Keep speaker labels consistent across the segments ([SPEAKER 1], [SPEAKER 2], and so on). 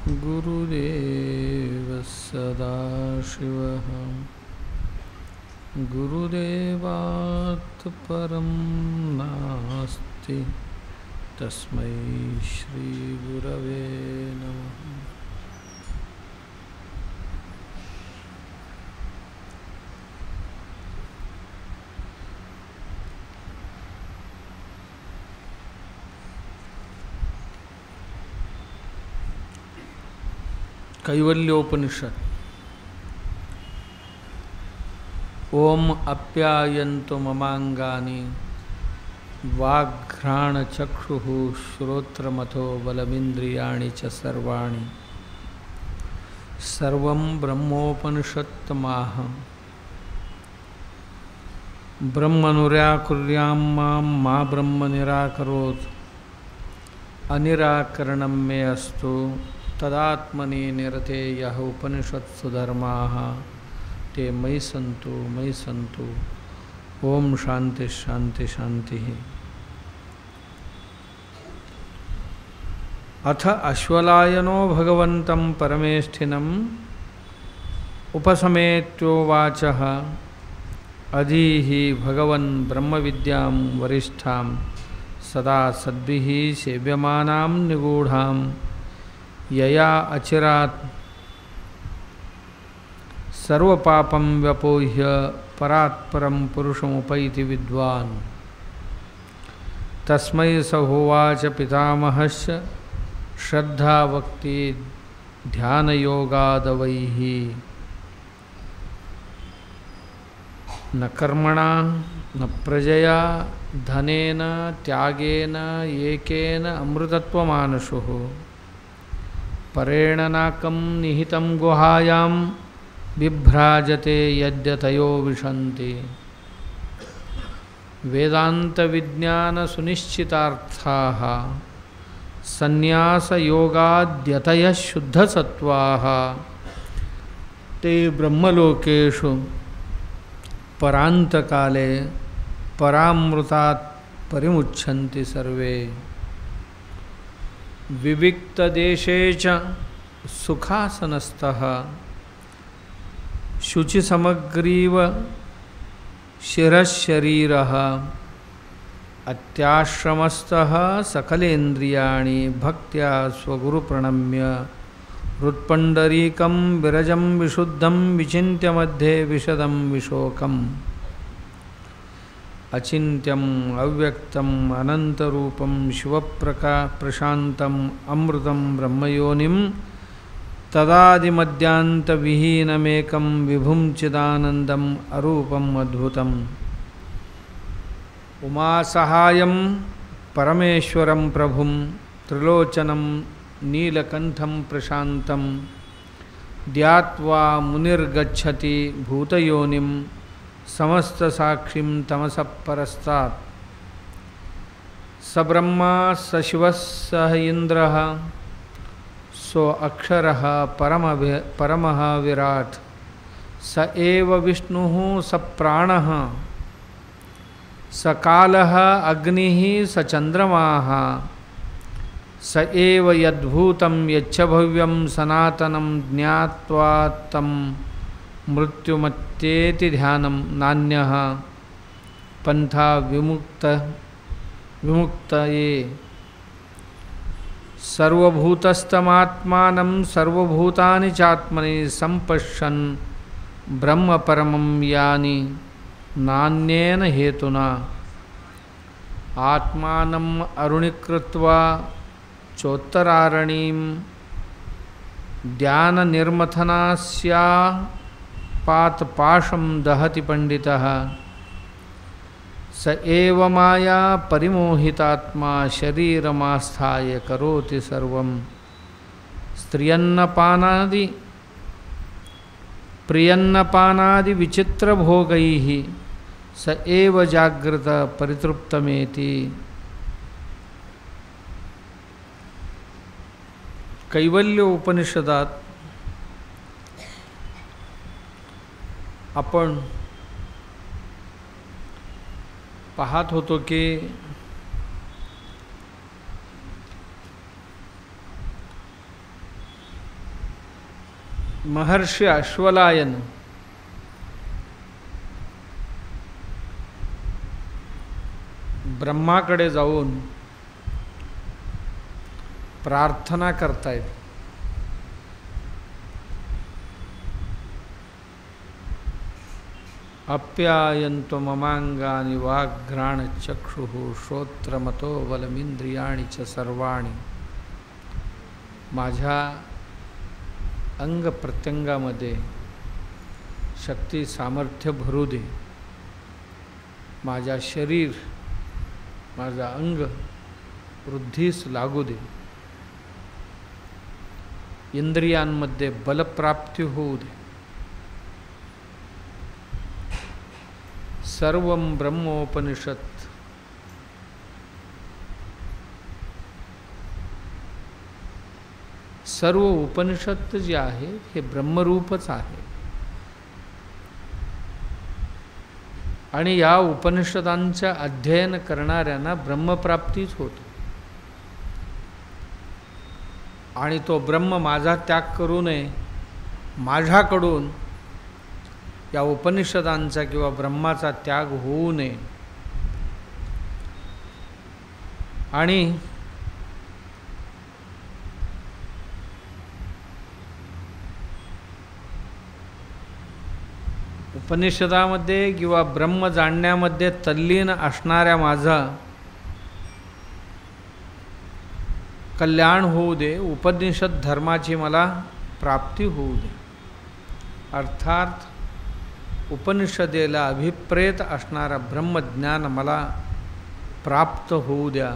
[SPEAKER 1] गुरुदेव सदाशिवः गुरुदेवात् परं नास्ति तस्मै श्री गुरवे नमः। कैवल्योपनिषद। ओम अप्यायन्तु ममांगानि वाग्घ्राणचक्षुः श्रोत्रमथो बलमिन्द्रियाणि च सर्वाणि सर्वं ब्रह्मोपनिषत्तमाहं ब्रह्मनुराकुर्यां मां मा ब्रह्म निराकरोत् अनिराकरणं मे अस्तु तदात्मनि निरते यह उपनिषत्सु धर्माः ते मयि सन्तु। ओम शांति शांति शांति। अथ अश्वलायनो भगवन्तं परमेष्ठिनम् उपसमेत्योवाचः अधीहि भगवन् ब्रह्मविद्यां वरिष्ठां सदा सद्भिः सेव्यमानां निगूढां यया अचिरात् सर्वपापं व्यपोह्य परात्परं पुरुषमुपैति विद्वान् तस्मै स होवाच पितामहश्च श्रद्धावक्ति ध्यानयोगादवैः न कर्मणा न प्रजया धनेन त्यागेन एकेन अमृतत्वमानशुः परेण नाकं निहितं गुहायां बिभ्राजते यद्यतयो विशन्ति वेदान्तविज्ञानसुनिश्चितार्थाः संन्यासयोगाद्यतयः शुद्धसत्त्वाः ते ब्रह्मलोकेषु परान्तकाले परामृतात् परिमुच्यन्ति सर्वे विविक्तदेशे च सुखासनस्थः शुचिसमग्रीव शिरशरीरः अत्याश्रमस्थः सकलेन्द्रियाणि भक्त्या स्वगुरुप्रणम्य हृत्पुण्डरीकं विरजं विशुद्धं विचिन्त्य मध्ये विशदं विशोकम् अचिन्त्यम् अव्यक्तम् अनन्तरूपं शिवप्रशान्तम् अमृतं ब्रह्मयोनिं तदादिमध्यान्तविहीनमेकं विभुं चिदानन्दम् अरूपम् अद्भुतम् उमासहायं परमेश्वरं प्रभुं त्रिलोचनं नीलकण्ठं प्रशान्तं ध्यात्वा मुनिर्गच्छति भूतयोनिं समस्तसाक्षिं तमसः परस्तात् स ब्रह्मा स शिवः स इन्द्रः सो अक्षरः परमः विराट् स एव विष्णुः स प्राणः स कालः अग्निः स चन्द्रमाः स एव यद्भूतं यच्च भव्यं सनातनं ज्ञात्वा तं मृत्युमत्येति ध्यानं नान्यः पन्था विमुक्तये सर्वभूतस्थमात्मानं सर्वभूतानि चात्मनि सम्पश्यन् ब्रह्मपरमं यानि नान्येन हेतुना आत्मानम् अरुणीकृत्वा चोत्तरारणीं ध्याननिर्मथनास्या पातपाशं दहति पंडितः स एव माया परिमोहितात्मा शरीरमास्थाय करोति सर्वं प्रियन्नपानादि विचित्रभोगैः स एव जागृत परितृप्तमेति। कैवल्य उपनिषदात आपण पाहत होतो की महर्षी अश्वलायन ब्रह्माकडे जाऊन प्रार्थना करतायत. अप्यायन्तो ममांगानि वाग्घ्राणचक्षुः श्रोत्रमतो बलमिंद्रियाणि च सर्वाणि. माझ्या अंग प्रत्यंगामध्ये शक्ती सामर्थ्य भरू दे. माझा शरीर, माझा अंग वृद्धीस लागू दे. इंद्रियांमध्ये बलप्राप्ती होऊ दे. सर्वं ब्रह्मोपनिषत्. सर्व उपनिषत् जे आहे हे ब्रह्मरूपच आहे. आणि या उपनिषदांच्या अध्ययन करणाऱ्यांना ब्रह्मप्राप्तीच होते. आणि तो ब्रह्म माझा त्याग करू नये, माझ्याकडून या उपनिषदांचा किंवा ब्रह्माचा त्याग होऊ नये. आणि उपनिषदामध्ये किंवा ब्रह्म जाणण्यामध्ये तल्लीन असणाऱ्या माझा कल्याण होऊ दे. उपनिषद धर्माची मला प्राप्ती होऊ दे. अर्थात उपनिषदेला अभिप्रेत असणारा ब्रह्मज्ञान मला प्राप्त होऊ द्या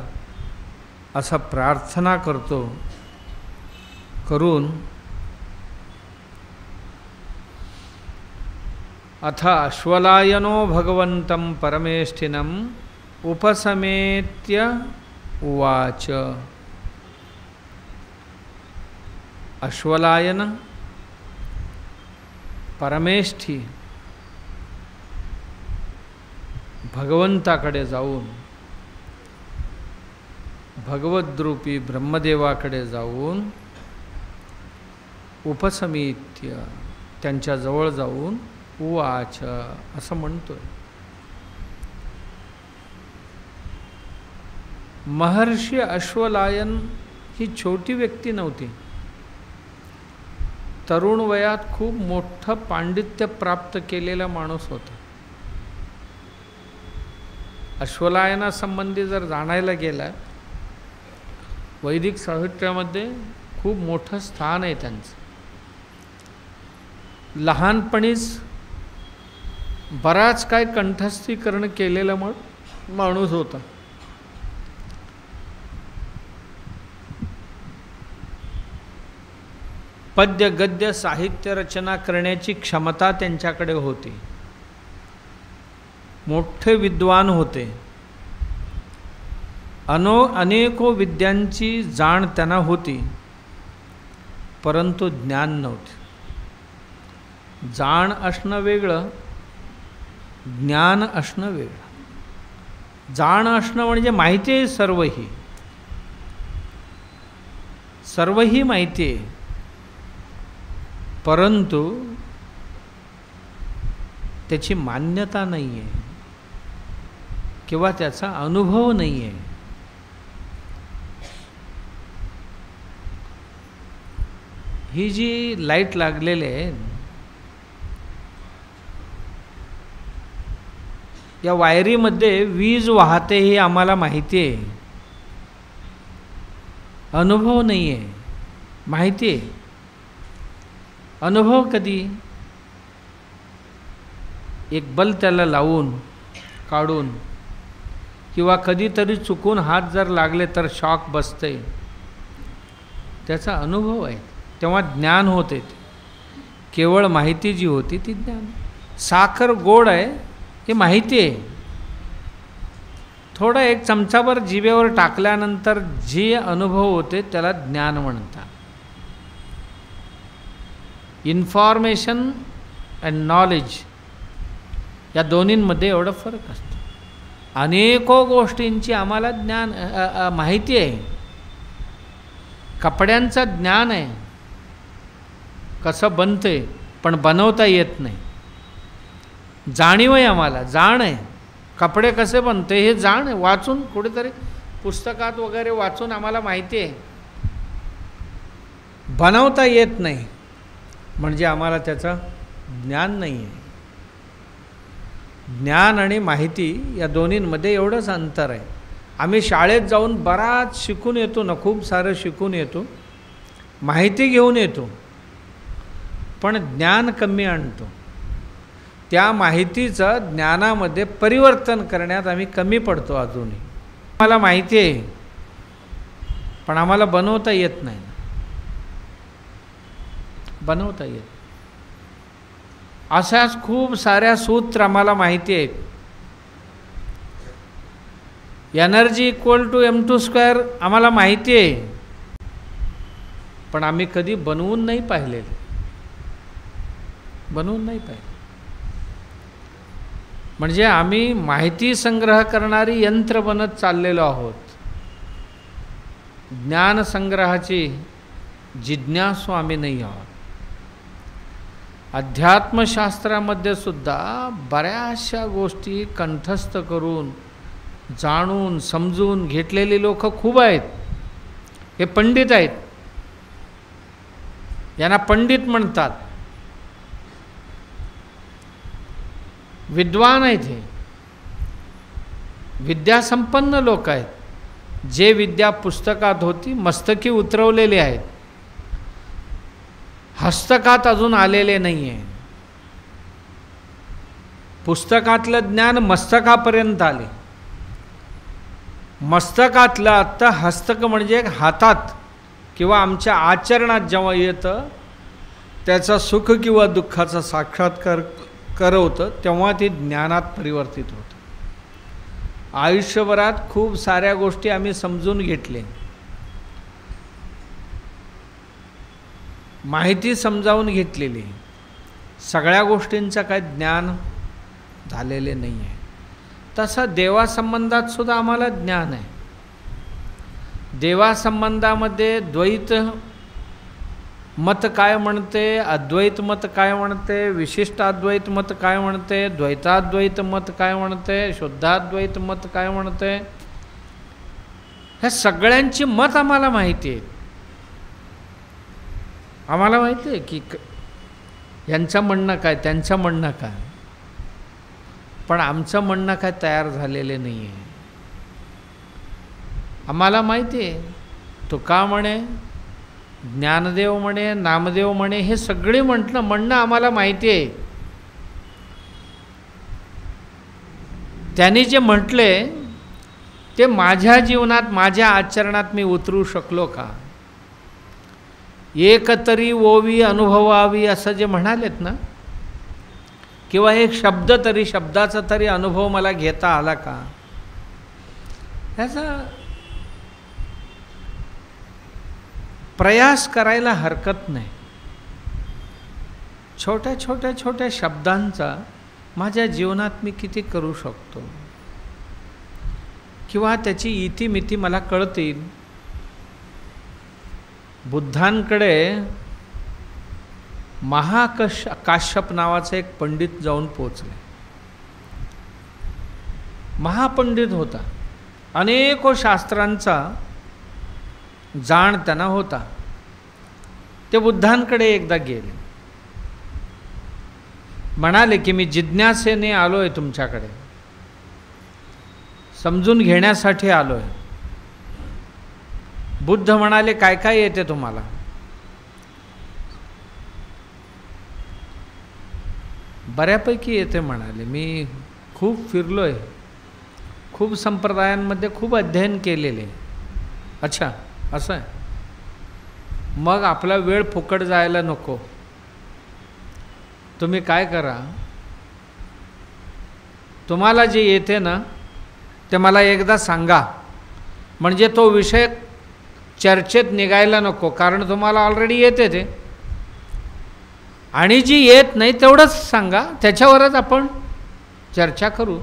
[SPEAKER 1] असा प्रार्थना करतो. करून अथ अश्वलायनो भगवन्तं परमेष्ठिनं उपसमेत्य उवाच. अश्वलायन परमेष्ठी भगवंताकडे जाऊन, भगवद्रूपी ब्रह्मदेवाकडे जाऊन उपसमित्य त्यांच्या जवळ जाऊन उवाच असं म्हणतोय. महर्षी अश्वलायन ही छोटी व्यक्ती नव्हती. तरुण वयात खूप मोठं पांडित्य प्राप्त केलेला माणूस होता. अश्वलायनासंबंधी जर जाणायला गेला, वैदिक साहित्यामध्ये खूप मोठं स्थान आहे त्यांचं. लहानपणीच बराच काय कंठस्थीकरण केलेला माणूस होता. पद्य गद्य साहित्य रचना करण्याची क्षमता त्यांच्याकडे होती. मोठे विद्वान होते. अनेको विद्यांची जाण त्यांना होती, परंतु ज्ञान नव्हते. जाण असणं वेगळं, ज्ञान असणं वेगळं. जाण असणं म्हणजे माहिती आहे, सर्वही माहिती आहे, परंतु त्याची मान्यता नाही आहे किंवा त्याचा अनुभव नाही आहे. ही जी लाईट लागलेली आहे, या वायरीमध्ये वीज वाहते हे आम्हाला माहिती आहे, अनुभव नाही आहे. माहिती आहे, अनुभव कधी? एक बल्ब त्याला लावून काढून किंवा कधीतरी चुकून हात जर लागले तर शॉक बसते, त्याचा अनुभव आहे. तेव्हा ज्ञान होते. केवळ माहिती जी होती ती ज्ञान. साखर गोड आहे हे माहिती आहे, थोडं एक चमचाभर जिभेवर टाकल्यानंतर जे अनुभव होते त्याला ज्ञान म्हणतात. इन्फॉर्मेशन अँड नॉलेज या दोन्हींमध्ये एवढा फरक असतो. अनेको गोष्टींची आम्हाला ज्ञान माहिती आहे. कपड्यांचं ज्ञान आहे, कसं बनते, पण बनवता येत नाही. जाणीव आहे आम्हाला, जाण आहे. कपडे कसे बनते हे जाण आहे, वाचून कुठेतरी पुस्तकात वगैरे वाचून आम्हाला माहिती आहे. बनवता येत नाही म्हणजे आम्हाला त्याचं ज्ञान नाही आहे. ज्ञान आणि माहिती या दोन्हींमध्ये एवढंच अंतर आहे. आम्ही शाळेत जाऊन बराच शिकून येतो ना, खूप सारं शिकून येतो, माहिती घेऊन येतो, पण ज्ञान कमी आणतो. त्या माहितीचं ज्ञानामध्ये परिवर्तन करण्यात आम्ही कमी पडतो. अजूनही आम्हाला माहिती आहे, पण आम्हाला बनवता येत नाही. बनवता येत. अशाच खूप साऱ्या सूत्र आम्हाला माहिती आहेत. एनर्जी इक्वल टू m2² आम्हाला माहिती आहे, पण आम्ही कधी बनवून नाही पाहिलेले. बनवून नाही पाहिले म्हणजे आम्ही माहिती संग्रह करणारी यंत्र बनत चाललेलो आहोत. ज्ञान संग्रहाची जिज्ञासू आम्ही नाही आहोत. अध्यात्मशास्त्रामध्ये सुद्धा बऱ्याचशा गोष्टी कंठस्थ करून जाणून समजून घेतलेली लोक खूप आहेत. हे पंडित आहेत, यांना पंडित म्हणतात. विद्वान आहेत, हे विद्यासंपन्न लोक आहेत. जे विद्या पुस्तकात होती मस्तकी उतरवलेली आहेत, हस्तकात अजून आलेले नाही आहे. पुस्तकातलं ज्ञान मस्तकापर्यंत आले. मस्तकातलं आत्ता हस्तक म्हणजे हातात किंवा आमच्या आचरणात जेव्हा येतं, त्याचा सुख किंवा दुःखाचा साक्षात्कार करवतं, तेव्हा ते ज्ञानात परिवर्तित होतं. आयुष्यभरात खूप साऱ्या गोष्टी आम्ही समजून घेतले, माहिती समजावून घेतलेली, सगळ्या गोष्टींचं काही ज्ञान झालेले नाही आहे. तसं देवासंबंधात सुद्धा आम्हाला ज्ञान आहे. देवासंबंधामध्ये द्वैत मत काय म्हणते, अद्वैत मत काय म्हणते, विशिष्टाद्वैत मत काय म्हणते, द्वैताद्वैत मत काय म्हणते, शुद्धाद्वैत मत काय म्हणते, ह्या सगळ्यांची मत आम्हाला माहिती आहे. आम्हाला माहिती आहे की यांचं म्हणणं काय, त्यांचं म्हणणं काय, पण आमचं म्हणणं काय तयार झालेले नाही आहे. आम्हाला माहिती आहे. तुका म्हणे, ज्ञानदेव म्हणे, नामदेव म्हणे, हे सगळे म्हणणं आम्हाला माहिती आहे. त्यांनी जे म्हटले ते माझ्या जीवनात, माझ्या आचरणात मी उतरू शकलो का? एक तरी ओवी अनुभवावी असं जे म्हणालेत ना, किंवा एक शब्द तरी, शब्दाचा तरी अनुभव मला घेता आला का? याचा प्रयास करायला हरकत नाही. छोट्या छोट्या छोट्या शब्दांचा माझ्या जीवनात मी किती करू शकतो, किंवा त्याची इतिमिती मला कळतील. बुद्धांकडे काश्यप नावाचा एक पंडित जाऊन पोचले. महापंडित होता, अनेको शास्त्रांचा जाण त्यांना होता. ते बुद्धांकडे एकदा गेले, म्हणाले की मी जिज्ञासेने आलो आहे, तुमच्याकडे समजून घेण्यासाठी आलो आहे. बुद्ध म्हणाले काय काय येते तुम्हाला? बऱ्यापैकी येते म्हणाले. मी खूप फिरलो आहे, खूप संप्रदायांमध्ये खूप अध्ययन केलेले. अच्छा, असं आहे. मग आपला वेळ फुकट जायला नको. तुम्ही काय करा, तुम्हाला जे येते ना ते मला एकदा सांगा, म्हणजे तो विषय चर्चेत निघायला नको, कारण तुम्हाला ऑलरेडी येते ते. आणि जी येत नाही तेवढंच सांगा, त्याच्यावरच आपण चर्चा करू.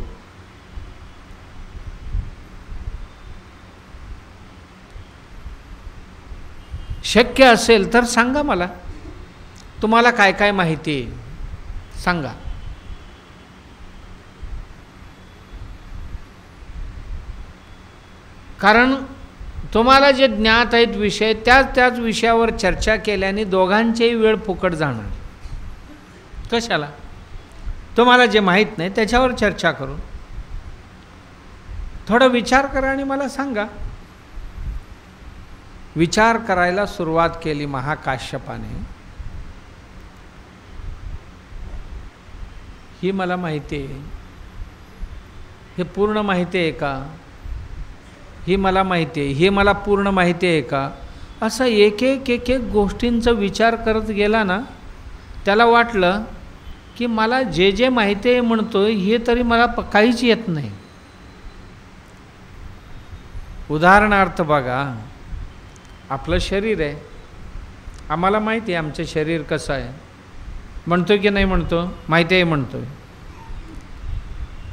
[SPEAKER 1] शक्य असेल तर सांगा मला, तुम्हाला काय काय माहिती आहे सांगा. कारण तुम्हाला जे ज्ञात आहेत विषय त्याच विषयावर चर्चा केल्याने दोघांचेही वेळ फुकट जाणार. कशाला? तुम्हाला जे माहीत नाही त्याच्यावर चर्चा करू. थोडा विचार करा आणि मला सांगा. विचार करायला सुरुवात केली महाकाश्यपाने. ही मला माहिती आहे, हे पूर्ण माहिती आहे का? ही मला माहिती आहे, हे मला पूर्ण माहिती आहे का? असं एक एक गोष्टींचा विचार करत गेला ना, त्याला वाटलं की मला जे जे माहिती आहे म्हणतोय हे तरी मला काहीच येत नाही. उदाहरणार्थ बघा, आपलं शरीर आहे, आम्हाला माहिती आहे आमचं शरीर कसं आहे. म्हणतो की नाही म्हणतो? माहिती आहे म्हणतो.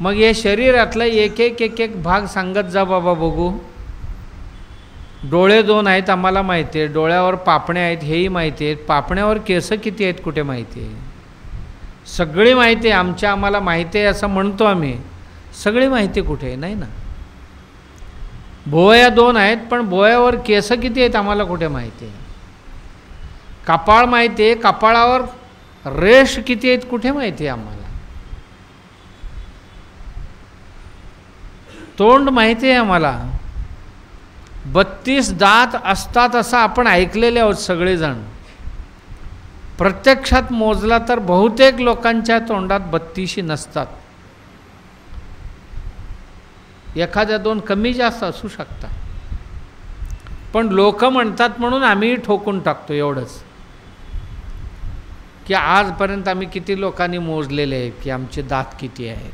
[SPEAKER 1] मग या शरीरातला एक एक भाग सांगत जा बाबा बघू. डोळे 2 आहेत आम्हाला माहिती आहे, डोळ्यावर पापण्या आहेत हेही माहिती आहे, पापण्यावर केस किती आहेत कुठे माहिती आहे. सगळी माहिती आहे आम्हाला माहिती आहे असं म्हणतो आम्ही. सगळी माहिती कुठे आहे? नाही ना. भुवया 2 आहेत पण भुवयावर केस किती आहेत आम्हाला कुठे माहिती आहे. कपाळ माहिती आहे, कपाळावर रेष किती आहेत कुठे माहिती आहे आम्हाला. तोंड माहिती आहे आम्हाला, 32 दात असतात असं आपण ऐकलेले आहोत सगळेजण. प्रत्यक्षात मोजला तर बहुतेक लोकांच्या तोंडात 32 नसतात. एखाद्या 2 कमी जास्त असू शकतात. पण लोक म्हणतात म्हणून आम्ही ठोकून टाकतो एवढंच की आजपर्यंत आम्ही किती लोकांनी मोजलेले आहेत की आमचे दात किती आहेत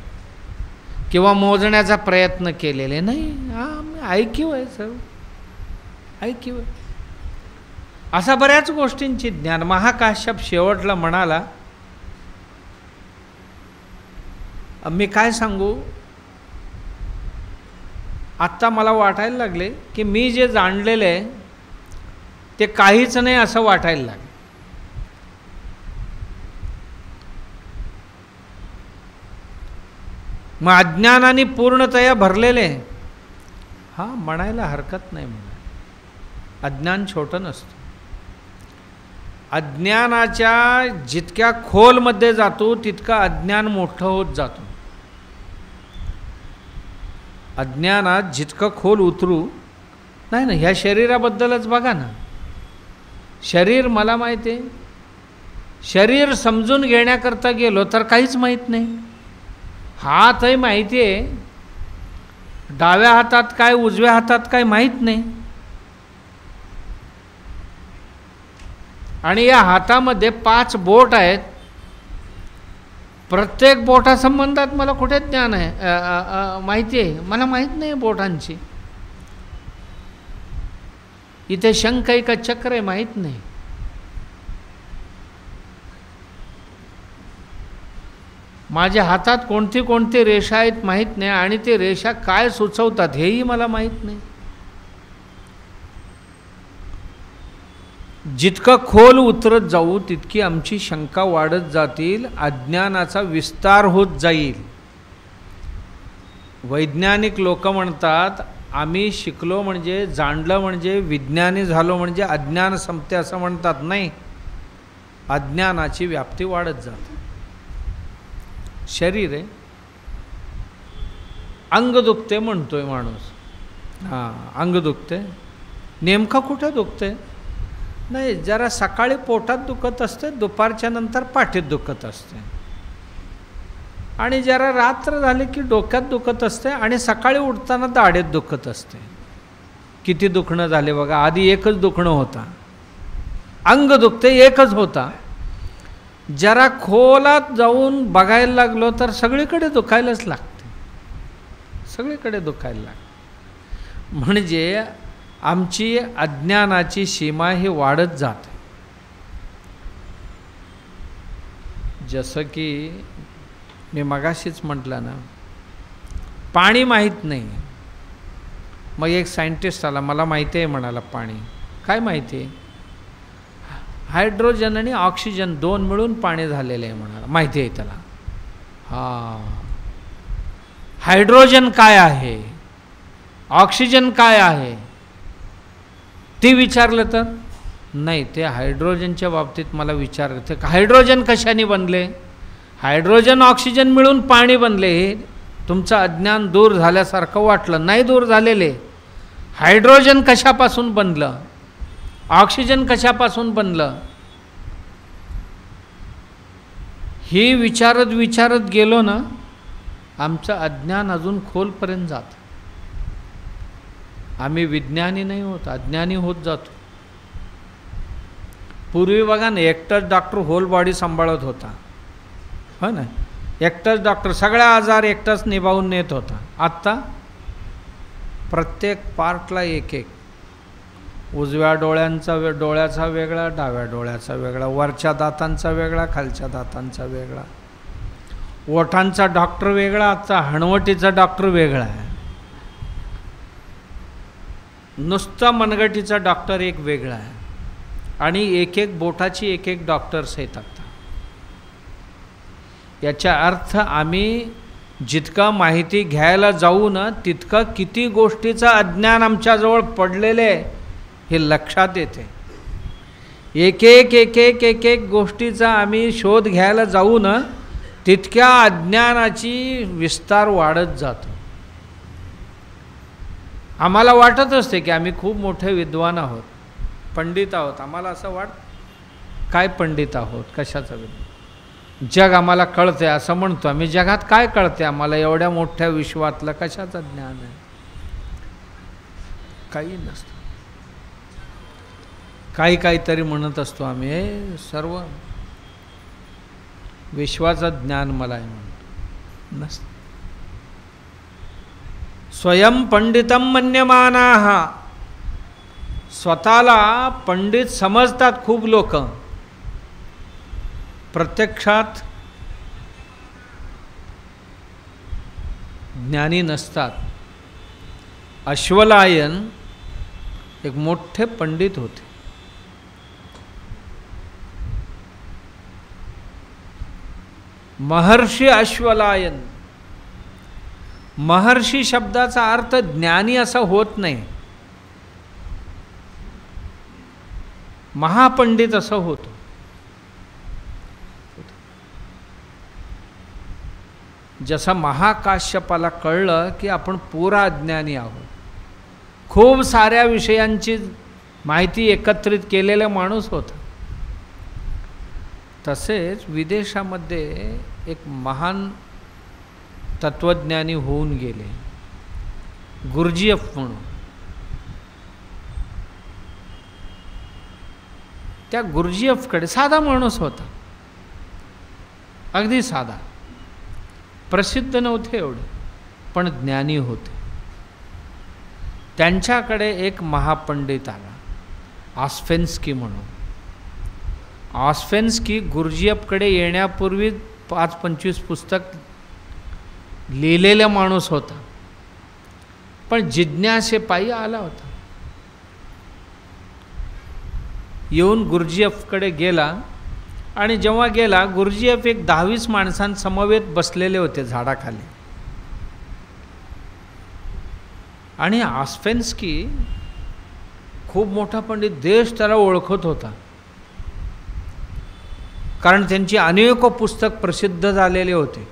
[SPEAKER 1] किंवा मोजण्याचा प्रयत्न केलेले नाही. ऐकीव आहे सर, ऐकीव आहे. असा बऱ्याच गोष्टींची ज्ञान. महाकाश्यप शेवटला म्हणाला, मी काय सांगू, आत्ता मला वाटायला लागले की मी जे जाणलेले आहे ते काहीच नाही असं वाटायला लागले. मग अज्ञानाने पूर्णतया भरलेले. हां, म्हणायला हरकत नाही. म्हणा अज्ञान छोटं नसतं. अज्ञानाच्या जितक्या खोलमध्ये जातो तितका अज्ञान मोठं होत जातो. अज्ञानात जितकं खोल उतरू नाही ना. ह्या शरीराबद्दलच बघा ना. शरीर मला माहिती आहे, शरीर समजून घेण्याकरता गेलो तर काहीच माहीत नाही. हातही माहिती आहे, डाव्या हातात काय उजव्या हातात काय माहीत नाही. आणि या हातामध्ये 5 बोट आहेत. प्रत्येक बोटासंबंधात मला कुठे ज्ञान आहे, माहिती आहे? मला माहीत नाही बोटांची. इथे शंख आहे का चक्र आहे माहीत नाही. माझ्या हातात कोणती कोणती रेषा आहेत माहीत नाही आणि ते रेषा काय सुचवतात हेही मला माहीत नाही. जितकं खोल उतरत जाऊ तितकी आमची शंका वाढत जातील, अज्ञानाचा विस्तार होत जाईल. वैज्ञानिक लोक म्हणतात आम्ही शिकलो म्हणजे, जाणलं म्हणजे, विज्ञानी झालो म्हणजे अज्ञान संपते असं म्हणतात. नाही, अज्ञानाची व्याप्ती वाढत जाते. शरीर आहे, अंग दुखते म्हणतोय माणूस. हां, अंग दुखते. नेमकं कुठं दुखते? नाही, जरा सकाळी पोटात दुखत असते, दुपारच्या नंतर पाठीत दुखत असते, आणि जरा रात्र झाली की डोक्यात दुखत असते, आणि सकाळी उठताना दाढेत दुखत असते. किती दुखणं झाले बघा. आधी एकच दुखणं होता, अंग दुखते एकच होता. जरा खोलात जाऊन बघायला लागलो तर सगळीकडे दुखायलाच लागते, सगळीकडे दुखायला लागते. म्हणजे आमची अज्ञानाची सीमा ही वाढत जाते. जसं की मी मगाशीच म्हटलं ना, पाणी माहीत नाही. मग एक सायंटिस्ट आला, मला माहिती आहे म्हणाला पाणी. काय माहिती आहे? हायड्रोजन आणि ऑक्सिजन दोन मिळून पाणी झालेले आहे म्हणाला, माहिती आहे त्याला. हायड्रोजन काय आहे, ऑक्सिजन काय आहे ते विचारलं तर नाही, ते हायड्रोजनच्या बाबतीत मला विचारलं ते हायड्रोजन कशाने बनले, हायड्रोजन ऑक्सिजन मिळून पाणी बनले. हे तुमचं अज्ञान दूर झाल्यासारखं वाटलं, नाही दूर झालेले. हायड्रोजन कशापासून बनलं, ऑक्सिजन कशापासून बनलं, हे विचारत विचारत गेलो ना, आमचं अज्ञान अजून खोलपर्यंत जातं. आम्ही विज्ञानी नाही होत, अज्ञानी होत जातो. पूर्वी बघा ना, एकटाच डॉक्टर होल बॉडी सांभाळत होता, हो ना, एकटाच डॉक्टर सगळ्या आजार एकटाच निभावून नेत होता. आत्ता प्रत्येक पार्टला एक एक, उजव्या डोळ्याचा वेगळा, डाव्या डोळ्याचा वेगळा, वरच्या दातांचा वेगळा, खालच्या दातांचा वेगळा, ओठांचा डॉक्टर वेगळा, आता हणवटीचा डॉक्टर वेगळा आहे, नुसता मनगटीचा डॉक्टर एक वेगळा आहे, आणि एक एक बोटाची एक एक डॉक्टर्स आहेत आता. याचा अर्थ आम्ही जितका माहिती घ्यायला जाऊ ना, तितकं किती गोष्टीचं अज्ञान आमच्याजवळ पडलेले आहे हे लक्षात येते. एक एक एक एक एक एक गोष्टीचा आम्ही शोध घ्यायला जाऊ ना, तितक्या अज्ञानाची विस्तार वाढत जातो. आम्हाला वाटत असते की आम्ही खूप मोठे विद्वान आहोत, पंडित आहोत. आम्हाला असं काय पंडित आहोत, कशाचं विद्वान, जग आम्हाला कळते असं म्हणतो आम्ही. जगात काय कळते आम्हाला, एवढ्या मोठ्या विश्वातलं कशाचं ज्ञान आहे, काही नसतं. काहीतरी म्हणत असतो आम्ही, हे सर्व विश्वाचं ज्ञान मला आहे म्हणतो, नसतं. स्वयं पंडितम मन्यमानाः, स्वतःला पंडित समजतात खूप लोक, प्रत्यक्षात ज्ञानी नसतात. अश्वलायन एक मोठे पंडित होते. महर्षी अश्वलायन, महर्षी शब्दाचा अर्थ ज्ञानी असा होत नाही, महापंडित असं होतो. जसं महाकाश्यपाला कळलं की आपण पुरा अज्ञानी आहोत, खूप साऱ्या विषयांची माहिती एकत्रित केलेला माणूस होता. तसेच विदेशामध्ये एक महान तत्वज्ञानी होऊन गेले, गुरुजीएफ म्हणून. त्या गुरुजीएफकडे साधा माणूस होता, अगदी साधा, प्रसिद्ध नव्हते एवढे, पण ज्ञानी होते. त्यांच्याकडे एक महापंडित आला, ऑस्पेन्स्की म्हणून. ऑस्पेन्स्की गुरुजीएफकडे येण्यापूर्वी 5-25 पुस्तक लिहिलेला माणूस होता, पण जिज्ञासेपायी आला होता. येऊन गुरुजीएफकडे गेला, आणि जेव्हा गेला, गुरुजीएफ एक 10-20 माणसांसमवेत बसलेले होते झाडाखाली. आणि ऑस्पेन्स्की खूप मोठा पंडित, देश त्याला ओळखत होता, कारण त्यांची अनेक पुस्तक प्रसिद्ध झालेले होते.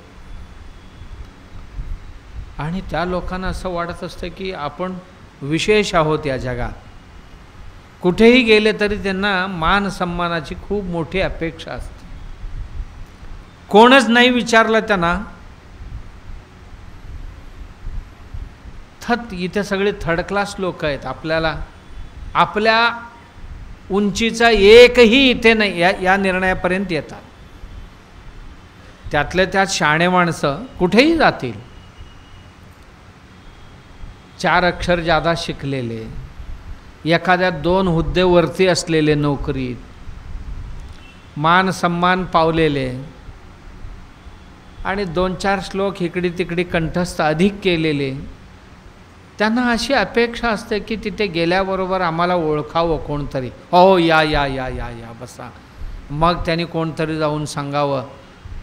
[SPEAKER 1] आणि त्या लोकांना असं वाटत असतं की आपण विशेष आहोत या जगात. कुठेही गेले तरी त्यांना मान सन्मानाची खूप मोठी अपेक्षा असते. कोणच नाही विचारलं त्यांना, इथे सगळे थर्ड क्लास लोक आहेत, आपल्या उंचीचा एकही इथे नाही या निर्णयापर्यंत येतात. त्यातले त्यात शहाणे माणसं कुठेही जातील, 4 अक्षर जादा शिकलेले, एखाद्या 2 हुद्देवरती असलेले, नोकरीत मान सन्मान पावलेले, आणि 2-4 श्लोक इकडे तिकडे कंठस्थ अधिक केलेले, त्यांना अशी अपेक्षा असते की तिथे गेल्याबरोबर आम्हाला ओळखावं कोणतरी, हो या या या या या बसा. मग त्यांनी कोणतरी जाऊन सांगावं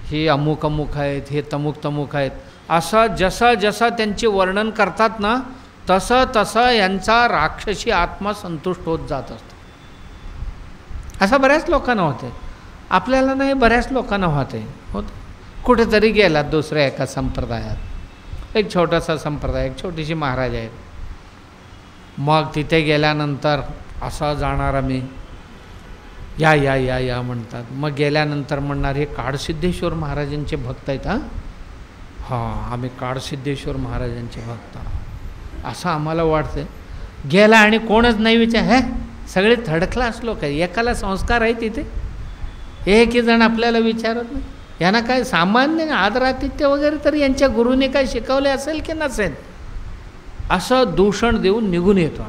[SPEAKER 1] हे अमुक अमुक आहेत, हे तमुक तमुक आहेत. असं जसं जसं त्यांचे वर्णन करतात ना, तसं तसं यांचा राक्षसी आत्मा संतुष्ट होत जात असतो. असं बऱ्याच लोकांना होते, आपल्याला नाही, बऱ्याच लोकांना होते. कुठेतरी गेलात दुसऱ्या एका संप्रदायात, एक छोटासा संप्रदाय, एक छोटीशी महाराज आहेत. मग तिथे गेल्यानंतर असं जाणार आम्ही, या या या या म्हणतात. मग गेल्यानंतर म्हणणार हे काडसिद्धेश्वर महाराजांचे भक्त आहेत. हां आम्ही काडसिद्धेश्वर महाराजांचे भक्त, असं आम्हाला वाटतं. गेला आणि कोणच नाही विचार, हे सगळे थर्ड क्लास लोक आहे, एकाला संस्कार आहे तिथे, एक जण आपल्याला विचारत नाही. यांना काय सामान्य आदरातिथ्य वगैरे तर यांच्या गुरुने काय शिकवले असेल की नसेल, असं दूषण देऊन निघून येतो.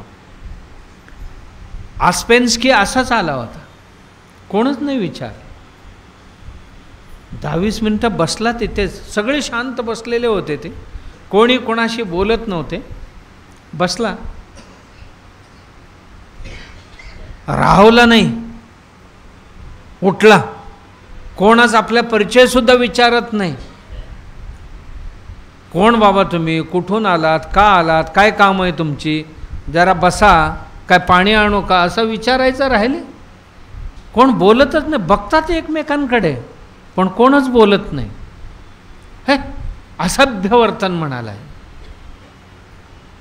[SPEAKER 1] आस्पेन्स्की असाच आला होता, कोणच नाही विचार. 10-20 मिनटं बसला तिथेच, सगळे शांत बसलेले होते, ते कोणी कोणाशी बोलत नव्हते. बसला, राहवला नाही, उठला. कोणाच आपल्या परिचयसुद्धा विचारत नाही. कोण बाबा तुम्ही, कुठून आलात, का आलात, काय काम आहे तुमची, जरा बसा, काय पाणी आणू का, असं विचारायचं राहिले. कोण बोलतच नाही, बघतात एकमेकांकडे पण कोणच बोलत नाही. हे असभ्य वर्तन म्हणालाय.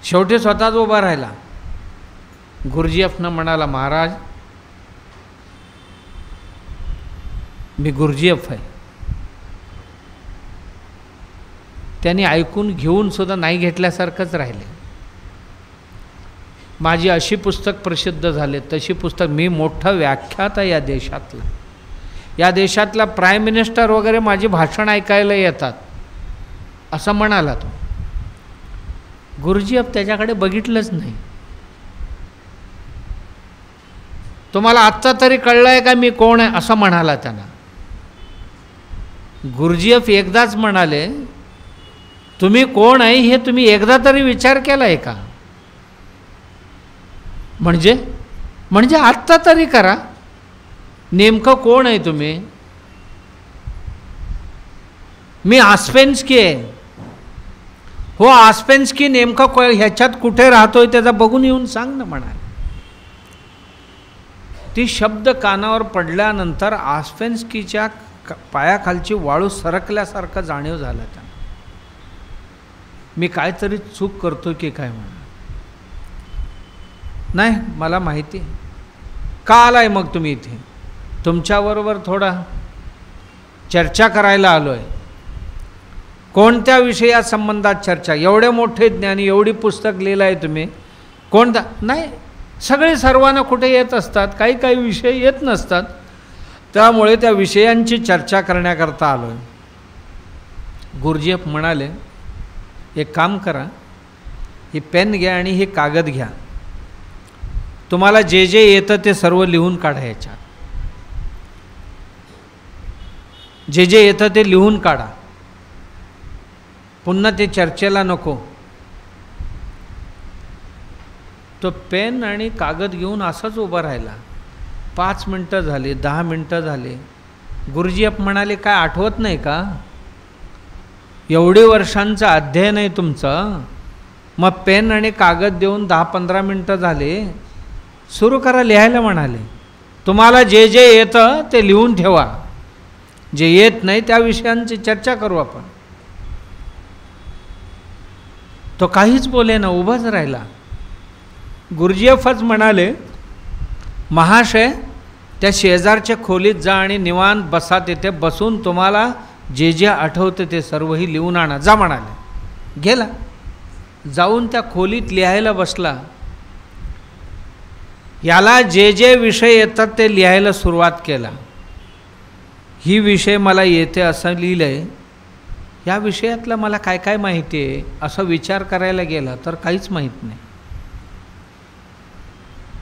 [SPEAKER 1] शेवटी स्वतःच उभा राहिला. गुरुजीएफनं म्हणाला, महाराज मी गुरुजीएफ आहे. त्यांनी ऐकून घेऊन सुद्धा नाही घेतल्यासारखंच राहिले. माझी अशी पुस्तक प्रसिद्ध झाले, तशी पुस्तक, मी मोठा व्याख्याता आहे या देशातला, या देशातला प्राईम मिनिस्टर वगैरे माझी भाषण ऐकायला येतात, असं म्हणाला तो. गुरुजीएफ त्याच्याकडे बघितलंच नाही. तुम्हाला आत्ता तरी कळलंय का मी कोण आहे, असं म्हणाला त्यांना. गुरुजीएफ एकदाच म्हणाले, तुम्ही कोण आहे हे तुम्ही एकदा तरी विचार केलाय का? म्हणजे आत्ता तरी करा, नेमकं कोण आहे तुम्ही? मी आस्पेन्स्की आहे. हो आस्पेन्स्की नेमकं ह्याच्यात कुठे राहतोय त्याचा बघून येऊन सांग ना म्हणाले. ती शब्द कानावर पडल्यानंतर आस्पेन्स्कीच्या पायाखालची वाळू सरकल्यासारखं जाणीव झालं त्यांना. मी काहीतरी चूक करतो की काय म्हणा. नाही मला माहिती. का आलाय मग तुम्ही इथे? तुमच्याबरोबर थोडा चर्चा करायला आलो आहे. कोणत्या विषया संबंधात चर्चा? एवढे मोठे ज्ञानी, एवढी पुस्तक लिहिलं आहे तुम्ही, कोणता? नाही सगळे सर्वांना कुठे येत असतात, काही काही विषय येत नसतात, त्यामुळे त्या विषयांची चर्चा करण्याकरता आलो आहे. गुरुजीएफ म्हणाले, एक काम करा, ही पेन घ्या आणि ही कागद घ्या, तुम्हाला जे जे येतं ते सर्व लिहून काढा. याच्यात जे जे येतं ते लिहून काढा, पुन्हा ते चर्चेला नको. तो पेन आणि कागद घेऊन असंच उभा राहिला. 5 मिनटं झाली, 10 मिनटं झाले. गुरुजीएफ म्हणाले, काय आठवत नाही का? एवढे वर्षांचं अध्ययन आहे तुमचं, मग पेन आणि कागद देऊन 10-15 मिनटं झाले, सुरू करा लिहायला म्हणाले. तुम्हाला जे जे येतं ते लिहून ठेवा, जे येत नाही त्या विषयांची चर्चा करू आपण. तो काहीच बोले ना, उभाच राहिला. गुरुजीएफच म्हणाले, महाशय त्या शेजारच्या खोलीत जा आणि निवांत बसा, तिथे बसून तुम्हाला जे जे आठवते ते सर्वही लिहून आणा, जा म्हणाले. गेला, जाऊन त्या खोलीत लिहायला बसला. याला जे जे विषय येतात ते लिहायला सुरुवात केला. ही विषय मला येते असं लिहिलं आहे, या विषयातलं मला काय काय माहिती आहे असं विचार करायला गेला तर काहीच माहीत नाही.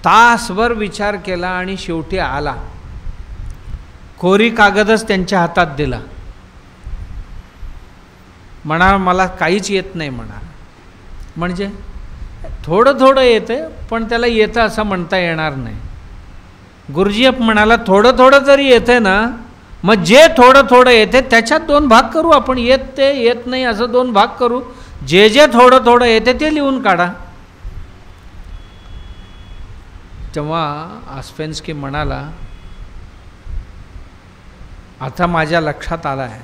[SPEAKER 1] तासभर विचार केला आणि शेवटी आला. कोरी कागदच त्यांच्या हातात दिला. म्हणा मला काहीच येत नाही म्हणा. म्हणजे थोडं थोडं येतं, पण त्याला येतं असं म्हणता येणार नाही. गुरुजी म्हणाला थोडं थोडं जरी येतं ना, मग जे थोडं थोडं येते त्याच्यात 2 भाग करू आपण. येत ते येत नाही असं 2 भाग करू. जे जे थोडं थोडं येते ते लिहून काढा. तेव्हा आस्पेन्स्की म्हणाला, आता माझ्या लक्षात आलं आहे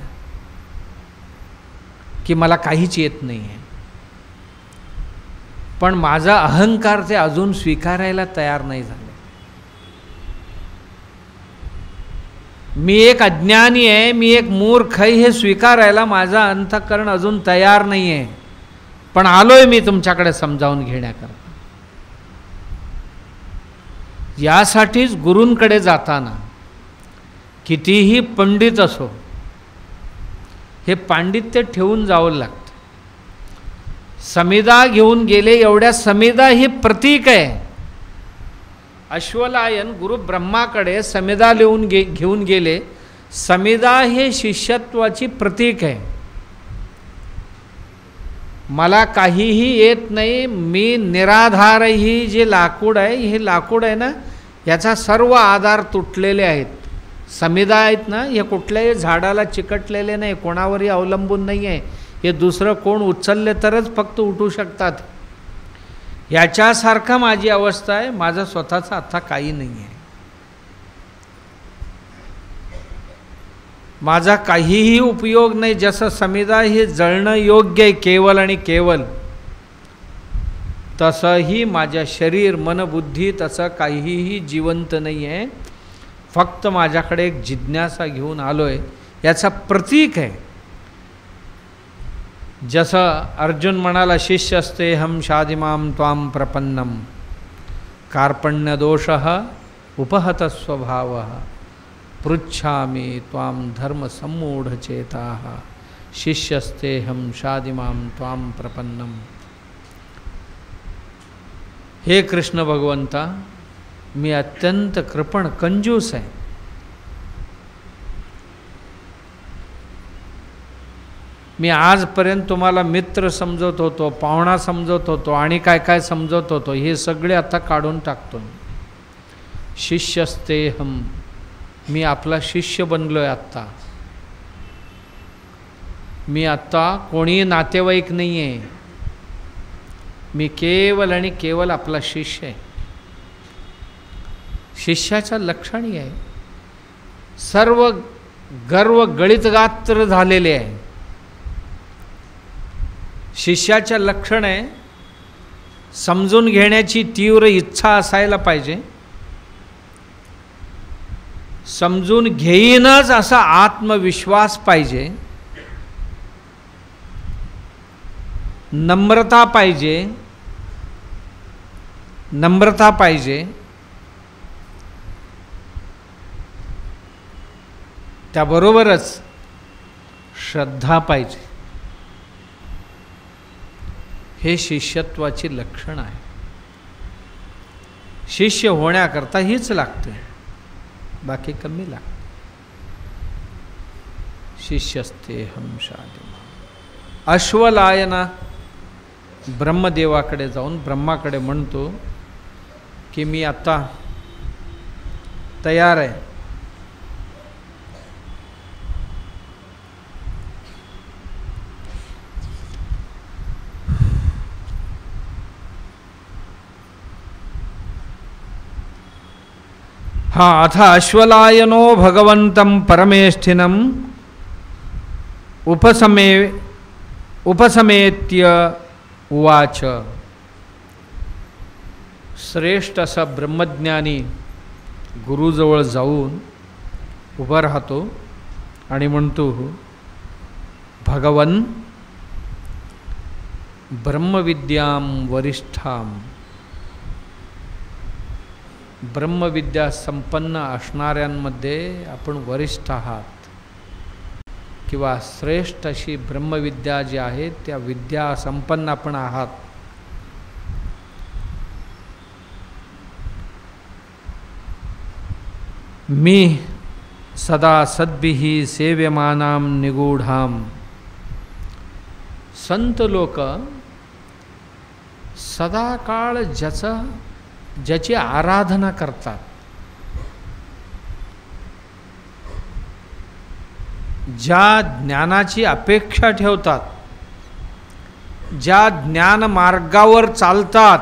[SPEAKER 1] की मला काहीच येत नाही आहे, पण माझा अहंकार ते अजून स्वीकारायला तयार नाही झाले. मी एक अज्ञानी आहे, मी एक मूर्ख आहे, हे स्वीकारायला माझा अंतःकरण अजून तयार नाही आहे. पण आलोय मी तुमच्याकडे समजावून घेण्याकरता. यासाठीच गुरूंकडे जाताना कितीही पंडित असो, हे पांडित्य ठेवून जावं लागतं. समिधा घेऊन गेले, एवढ्या समिधा ही प्रतीक आहे. अश्वलायन गुरु ब्रह्माकडे समिधा घेऊन गेले. समिधा हे शिष्यत्वाची प्रतीक आहे. मला काहीही येत नाही, मी निराधार. ही जे लाकूड आहे, हे लाकूड आहे ना, याचा सर्व आधार तुटलेले आहेत. समिधा आहेत ना, हे कुठल्याही झाडाला चिकटलेले नाही, कोणावरही अवलंबून नाही आहे. हे दुसरं कोण उचलले तरच फक्त उठू शकतात. याच्यासारखं माझी अवस्था आहे. माझं स्वतःचं आता काही नाही आहे. माझा काहीही उपयोग नाही. जसं समिधा हे जळणं योग्य आहे केवल आणि केवल, तसंही माझ्या शरीर मन बुद्धी तसं काहीही जिवंत नाही आहे. फक्त माझ्याकडे एक जिज्ञासा घेऊन आलोय, याचा प्रतीक आहे. जसं अर्जुन म्हणाला, शिष्यस्ते हम शादिमाम त्वाम प्रपन्नम कार्पण्य दोषः उपहत स्वभावः पृच्छामि त्वाम धर्म सम्मूढचेताः शिष्यस्ते हम शादिमाम त्वाम प्रपन्नम. हे कृष्ण भगवंता, मी अत्यंत कृपण कंजूस आहे. मी आजपर्यंत तुम्हाला मित्र समजत होतो, पाहुणा समजत होतो आणि काय काय समजत होतो, हे सगळे आता काढून टाकतो. शिष्यस्तेहम, मी आपला शिष्य बनलो आहे. आत्ता मी आत्ता कोणी नातेवाईक नाही आहे. मी केवल आणि केवल आपला शिष्य आहे. शिष्याचं लक्षण आहे, सर्व गर्व गळितगात्र झालेले आहे. शिष्याचं लक्षण आहे, समजून घेण्याची तीव्र इच्छा असायला पाहिजे. समजून घेईनच असा आत्मविश्वास पाहिजे. नम्रता पाहिजे, नम्रता पाहिजे. त्याबरोबरच श्रद्धा पाहिजे. हे शिष्यत्वाची लक्षण आहे. शिष्य होण्याकरता हीच लागते, बाकी कमी लागते. शिष्यस्ते हम शादिमा. अश्वलायना ब्रह्मदेवाकडे जाऊन ब्रह्माकडे म्हणतो की मी आता तयार आहे. अथ अश्वलायनो भगवन्तं परमेष्ठिनं उपसमेत्य उवाच. श्रेष्ठ असा ब्रह्मज्ञानी गुरुजवळ जाऊन उभा राहतो आणि म्हणतो, भगवन ब्रह्मविद्यां वरिष्ठाम. ब्रह्मविद्या संपन्न असणाऱ्यांमध्ये आपण वरिष्ठ आहात, किंवा श्रेष्ठ अशी ब्रह्मविद्या जी आहे त्या विद्या संपन्न आपण आहात. मी सदा सद्भिः सेव्यमानां निगूढाम. संत लोक सदाकाळ ज्याची आराधना करतात, ज्या ज्ञानाची अपेक्षा ठेवतात, ज्या ज्ञान मार्गावर चालतात,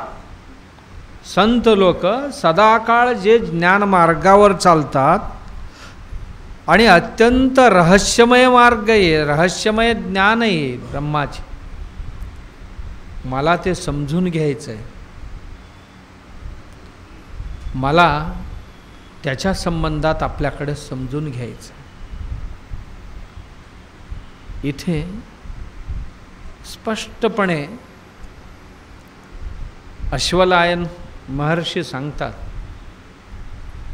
[SPEAKER 1] संत लोक सदाकाळ जे ज्ञान मार्गावर चालतात आणि अत्यंत रहस्यमय मार्ग आहे, रहस्यमय ज्ञान आहे ब्रह्माचे, मला ते समजून घ्यायचं आहे, मला त्याच्या संबंधात आपल्याकडे समजून घ्यायचं आहे. इथे स्पष्टपणे अश्वलायन महर्षी सांगतात,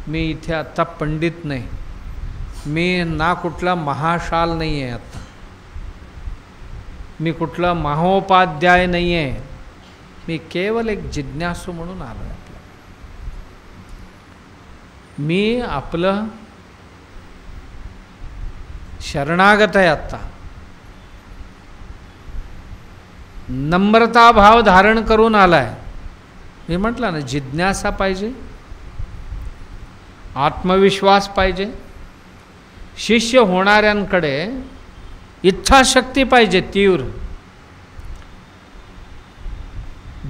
[SPEAKER 1] मी इथे आत्ता पंडित नाही, मी ना कुठला महाशाल नाही आहे, आता मी कुठला महोपाध्याय नाही आहे, मी केवळ एक जिज्ञासू म्हणून आलो आहे. मी आपलं शरणागत आहे, आत्ता नम्रता भाव धारण करून आलाय. मी म्हटलं ना, जिज्ञासा पाहिजे, आत्मविश्वास पाहिजे, शिष्य होणाऱ्यांकडे इच्छाशक्ती पाहिजे तीव्र,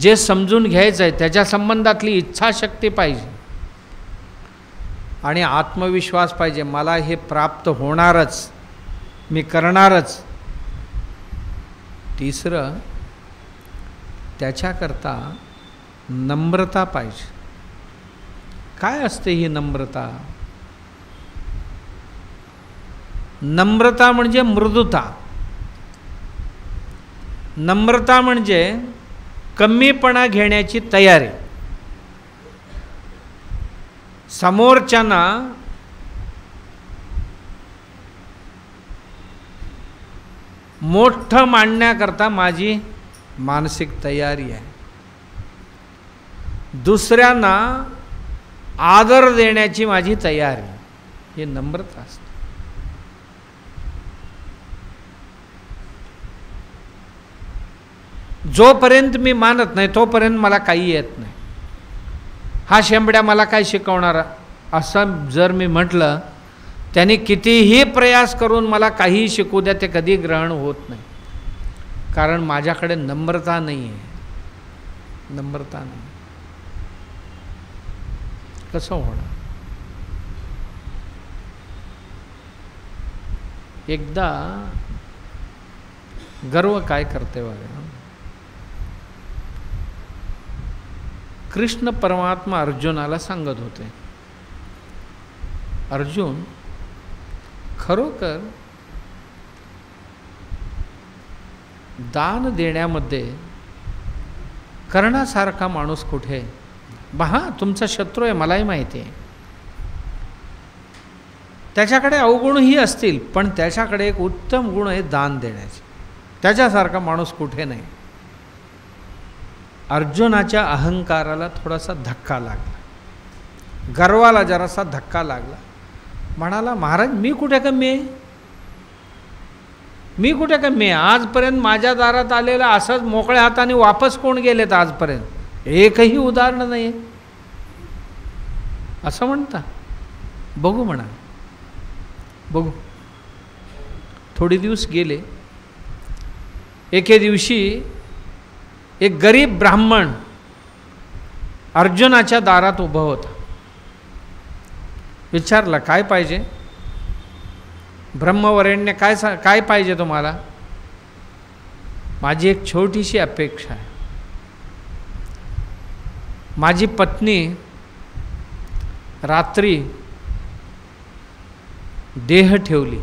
[SPEAKER 1] जे समजून घ्यायचं आहे त्याच्या संबंधातली इच्छाशक्ती पाहिजे आणि आत्मविश्वास पाहिजे, मला हे प्राप्त होणारच, मी करणारच. तिसरं, त्याच्याकरता नम्रता पाहिजे. काय असते ही नम्रता? नम्रता म्हणजे मृदुता, नम्रता म्हणजे कमीपणा घेण्याची तयारी. समोरच्यांना मोठं मांडण्याकरता माझी मानसिक तयारी आहे, दुसऱ्यांना आदर देण्याची माझी तयारी, ही नम्रता असते. जोपर्यंत मी मानत नाही तोपर्यंत मला काही येत नाही. हा शेंबड्या मला काय शिकवणारा, असं जर मी म्हटलं, त्याने कितीही प्रयास करून मला काहीही शिकू द्या, ते कधी ग्रहण होत नाही, कारण माझ्याकडे नम्रता नाही आहे. नम्रता नाही, कसं होणार? एकदा गर्व काय करते बघा, कृष्ण परमात्मा अर्जुनाला सांगत होते, अर्जुन, खरोखर दान देण्यामध्ये कर्णासारखा माणूस कुठे? हा तुमचा शत्रू आहे, मलाही माहिती आहे, त्याच्याकडे अवगुणही असतील, पण त्याच्याकडे एक उत्तम गुण आहे दान देण्याचे, त्याच्यासारखा माणूस कुठे नाही. अर्जुनाच्या अहंकाराला थोडासा धक्का लागला, गर्वाला जरासा धक्का लागला. म्हणाला, महाराज मी कुठे कमी आहे, मी कुठे कमी आहे? आजपर्यंत माझ्या दारात आलेला असंच मोकळ्या हाताने वापस कोण गेलेत आजपर्यंत? एकही उदाहरण नाही आहे असं म्हणता. बघू म्हणा, बघू. थोडे दिवस गेले. एके दिवशी एक गरीब ब्राह्मण अर्जुनाच्या दारात उभा होता. विचारला, काय पाहिजे? ब्रह्मवरेण्य काय पाहिजे तुम्हाला? माझी एक छोटीशी अपेक्षा आहे. माझी पत्नी रात्री देह ठेवली,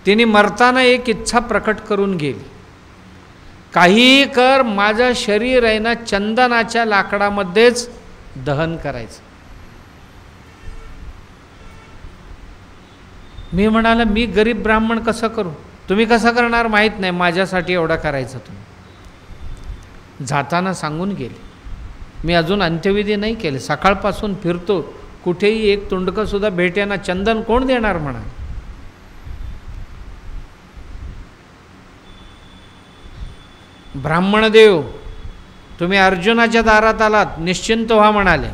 [SPEAKER 1] तिने मरताना एक इच्छा प्रकट करून गेली, काही कर, माझं शरीर आहे ना चंदनाच्या लाकडामध्येच दहन करायचं. मी म्हणाला, मी गरीब ब्राह्मण कसं करू? तुम्ही कसं करणार माहीत नाही, माझ्यासाठी एवढं करायचं तुम्ही. जाताना सांगून गेले, मी अजून अंत्यविधी नाही केले, सकाळपासून फिरतो, कुठेही एक तुंडकंसुद्धा भेटेना, चंदन कोण देणार म्हणा. ब्राह्मणदेव, तुम्ही अर्जुनाच्या दारात आलात, निश्चिंत व्हा म्हणाले.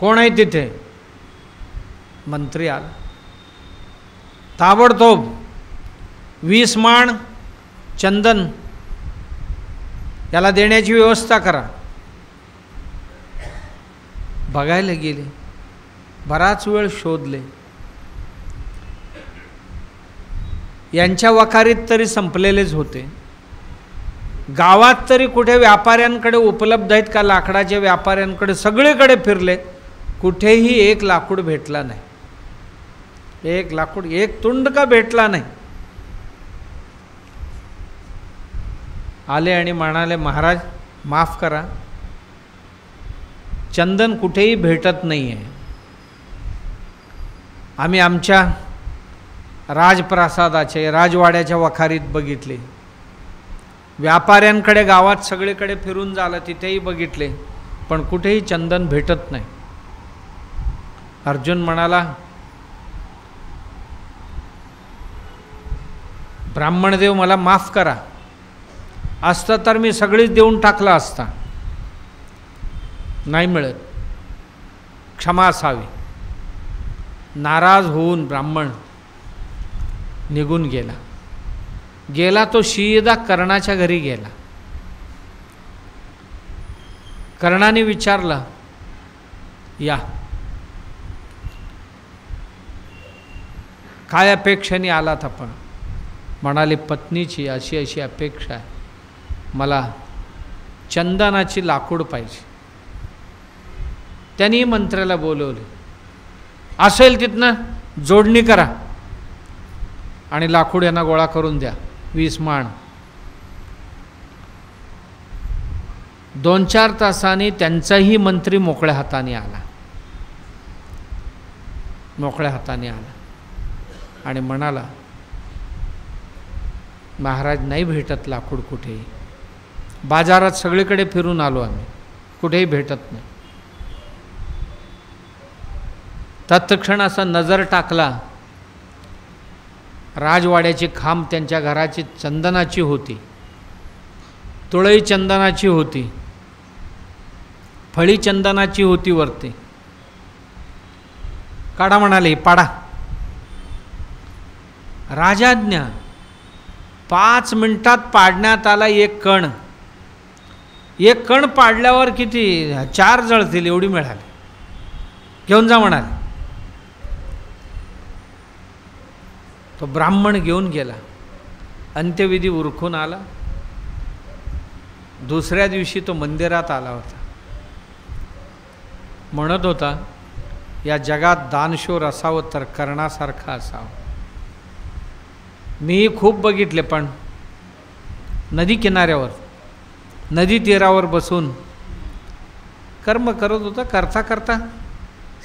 [SPEAKER 1] कोण आहे तिथे? मंत्री आला. ताबडतोब 20 माण चंदन याला देण्याची व्यवस्था करा. बघायला गेले, बराच वेळ शोधले. यांच्या वखारीत तरी संपलेलेच होते. गावात तरी कुठे व्यापाऱ्यांकडे उपलब्ध आहेत का, लाकडाच्या व्यापाऱ्यांकडे सगळीकडे फिरले, कुठेही एक लाकूड भेटला नाही. एक लाकूड, एक तुंड का भेटला नाही. आले आणि म्हणाले, महाराज माफ करा, चंदन कुठेही भेटत नाही आहे. आम्ही आमच्या राजप्रासादाचे, राजवाड्याच्या वखारीत बघितले, व्यापाऱ्यांकडे गावात सगळीकडे फिरून झालं, तिथेही बघितले, पण कुठेही चंदन भेटत नाही. अर्जुन म्हणाला, ब्राह्मणदेव मला माफ करा, असतं तर मी सगळीच देऊन टाकला असता. नाही मिळत, क्षमा असावी. नाराज होऊन ब्राह्मण निघून गेला. गेला तो सीधा कर्णाच्या घरी गेला. कर्णाने विचारलं, या काय अपेक्षेने आलात आपण? म्हणाले, पत्नीची अशी अशी अपेक्षा आहे, मला चंदनाची लाकूड पाहिजे. त्यांनी मंत्र्याला बोलवले, असेल तिथनं जोडणी करा आणि लाकूड यांना गोळा करून द्या, 20 माण. 2-4 तासांनी त्यांचाही मंत्री मोकळ्या हाताने आला. मोकळ्या हाताने आला आणि म्हणाला, महाराज नाही भेटत लाकूड कुठेही. बाजारात सगळीकडे फिरून आलो आम्ही, कुठेही भेटत नाही. तत्क्षण असा नजर टाकला, राजवाड्याची खांब त्यांच्या घराची चंदनाची होती, तुळई चंदनाची होती, फळी चंदनाची होती वरती. काढा म्हणाले, पाडा. राजाज्ञा. 5 मिनिटात पाडण्यात आला एक कण. एक कण पाडल्यावर किती 4 जळतील एवढी मिळाली. घेऊन जा म्हणाले. तो ब्राह्मण घेऊन गेला. अंत्यविधी उरकून आला. दुसऱ्या दिवशी तो मंदिरात आला होता. म्हणत होता, या जगात दानशूर असावं तर कर्णासारखा असावं. मी खूप बघितले, पण नदी किनाऱ्यावर, नदी तीरावर बसून कर्म करत होता. करता करता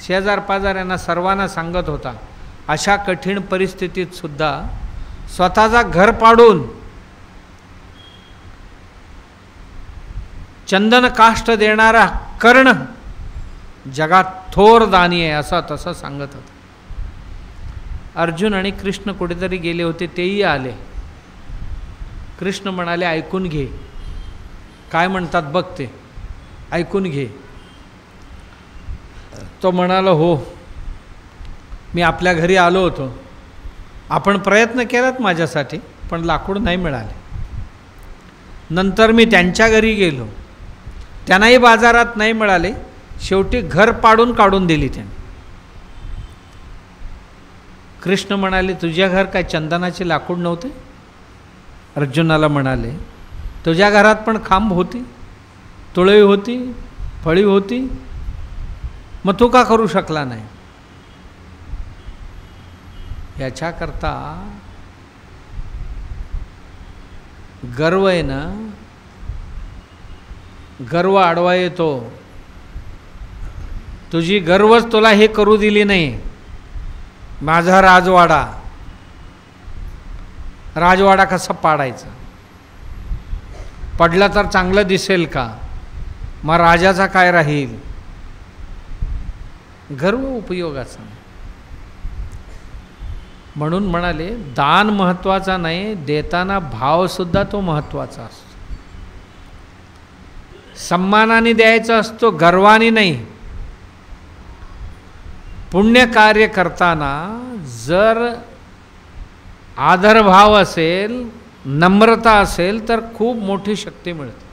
[SPEAKER 1] शेजार पाजाऱ्यांना सर्वांना सांगत होता, अशा कठीण परिस्थितीत सुद्धा स्वतःचा घर पाडून चंदन काष्ट देणारा कर्ण जगात थोर दानी आहे, असा तसा सांगत होता. अर्जुन आणि कृष्ण कुठेतरी गेले होते, तेही आले. कृष्ण म्हणाले, ऐकून घे, काय म्हणतात बघ, ते ऐकून घे. तो म्हणाला, हो, मी आपल्या घरी आलो होतो, आपण प्रयत्न केलात माझ्यासाठी, पण लाकूड नाही मिळाले. नंतर मी त्यांच्या घरी गेलो, त्यांनाही बाजारात नाही मिळाले. शेवटी घर पाडून काढून दिली त्यांनी. कृष्ण म्हणाले, तुझ्या घर काय चंदनाचे लाकूड नव्हते? अर्जुनाला म्हणाले, तुझ्या घरात पण खांब होती, तुळई होती, फळी होती, मग तू का करू शकला नाही? याच्याकरता गर्व आहे ना, गर्व आडवा येतो. तुझी गर्वच तुला हे करू दिली नाही. माझा राजवाडा, राजवाडा कसा पाडायचा? पडला तर चांगलं दिसेल का? मग राजाचा काय राहील? गर्व उपयोगाचा. म्हणून म्हणाले दान महत्त्वाचा नाही, देताना भावसुद्धा तो महत्त्वाचा असतो. सन्मानाने द्यायचा असतो, गर्वाने नाही. पुण्य कार्य करताना जर आदरभाव असेल, नम्रता असेल तर खूप मोठी शक्ती मिळते.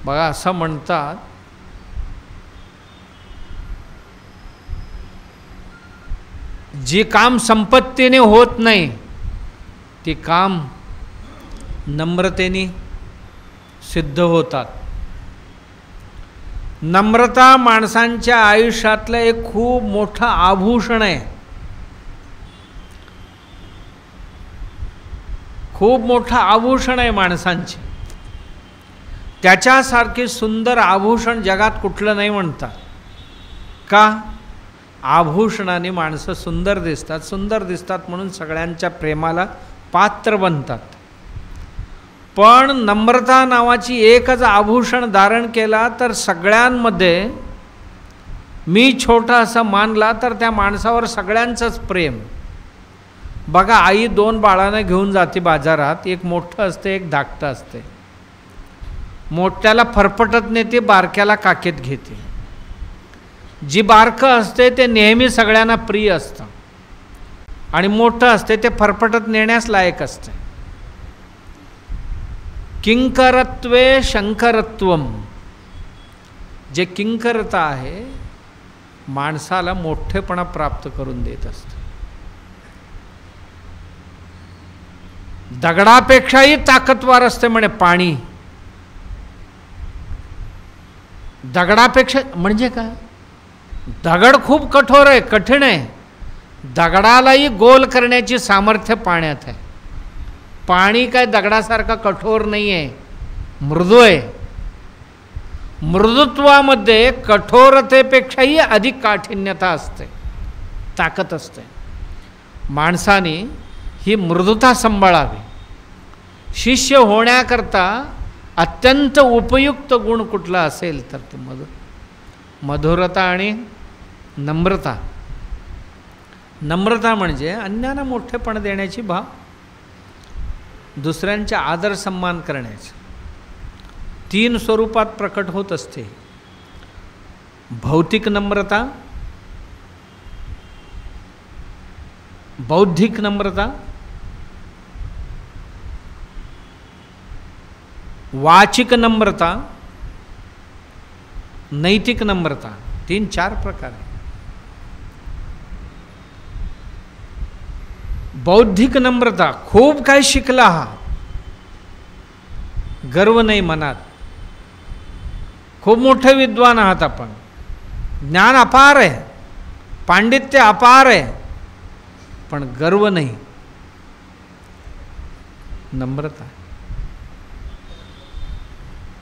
[SPEAKER 1] बघा असं म्हणतात, जी काम संपत्तीने होत नाही ती काम नम्रतेने सिद्ध होतात. नम्रता माणसांच्या आयुष्यातलं एक खूप मोठं आभूषण आहे. खूप मोठं आभूषण आहे माणसांचे. त्याच्यासारखे सुंदर आभूषण जगात कुठलं नाही म्हणतात. का? आभूषणाने माणसं सुंदर दिसतात. सुंदर दिसतात म्हणून सगळ्यांच्या प्रेमाला पात्र बनतात. पण नम्रता नावाची एकच आभूषण धारण केला तर सगळ्यांमध्ये मी छोटा असं मानला तर त्या माणसावर सगळ्यांचंच प्रेम. बघा, आई 2 बाळांना घेऊन जाते बाजारात, एक मोठं असते एक धाकटं असते. मोठ्याला फरफटत नेते, बारक्याला काकेत घेते. जी बारकं असते ते नेहमी सगळ्यांना प्रिय असतं आणि मोठं असते ते फरफटत नेण्यास लायक असते. किंकरत्वे शंकरत्वम, जे किंकरता आहे माणसाला मोठेपणा प्राप्त करून देत असते. दगडापेक्षाही ताकदवार असते म्हणे पाणी. दगडापेक्षा म्हणजे काय? दगड खूप कठोर आहे, कठीण आहे. दगडालाही गोल करण्याची सामर्थ्य पाण्यात आहे. पाणी काय दगडासारखा कठोर नाही आहे, मृदू आहे. मृदुत्वामध्ये कठोरतेपेक्षाही अधिक काठिन्यता असते, ताकद असते. माणसाने ही मृदुता सांभाळावी. शिष्य होण्याकरता अत्यंत उपयुक्त गुण कुठला असेल तर ते मधुरता आणि नम्रता. नम्रता म्हणजे अन्याला मोठेपण देण्याची भाव, दुसऱ्यांचे आदर सन्मान करण्याचे. 3 स्वरूपात प्रकट होत असते. भौतिक नम्रता, बौद्धिक नम्रता, वाचिक नम्रता, नैतिक नम्रता. 3-4 प्रकार आहे. बौद्धिक नम्रता, खूप काय शिकला आहात, गर्व नाही मनात. खूप मोठे विद्वान आहात आपण, ज्ञान अपार आहे, पांडित्य अपार आहे, पण गर्व नाही. नम्रता.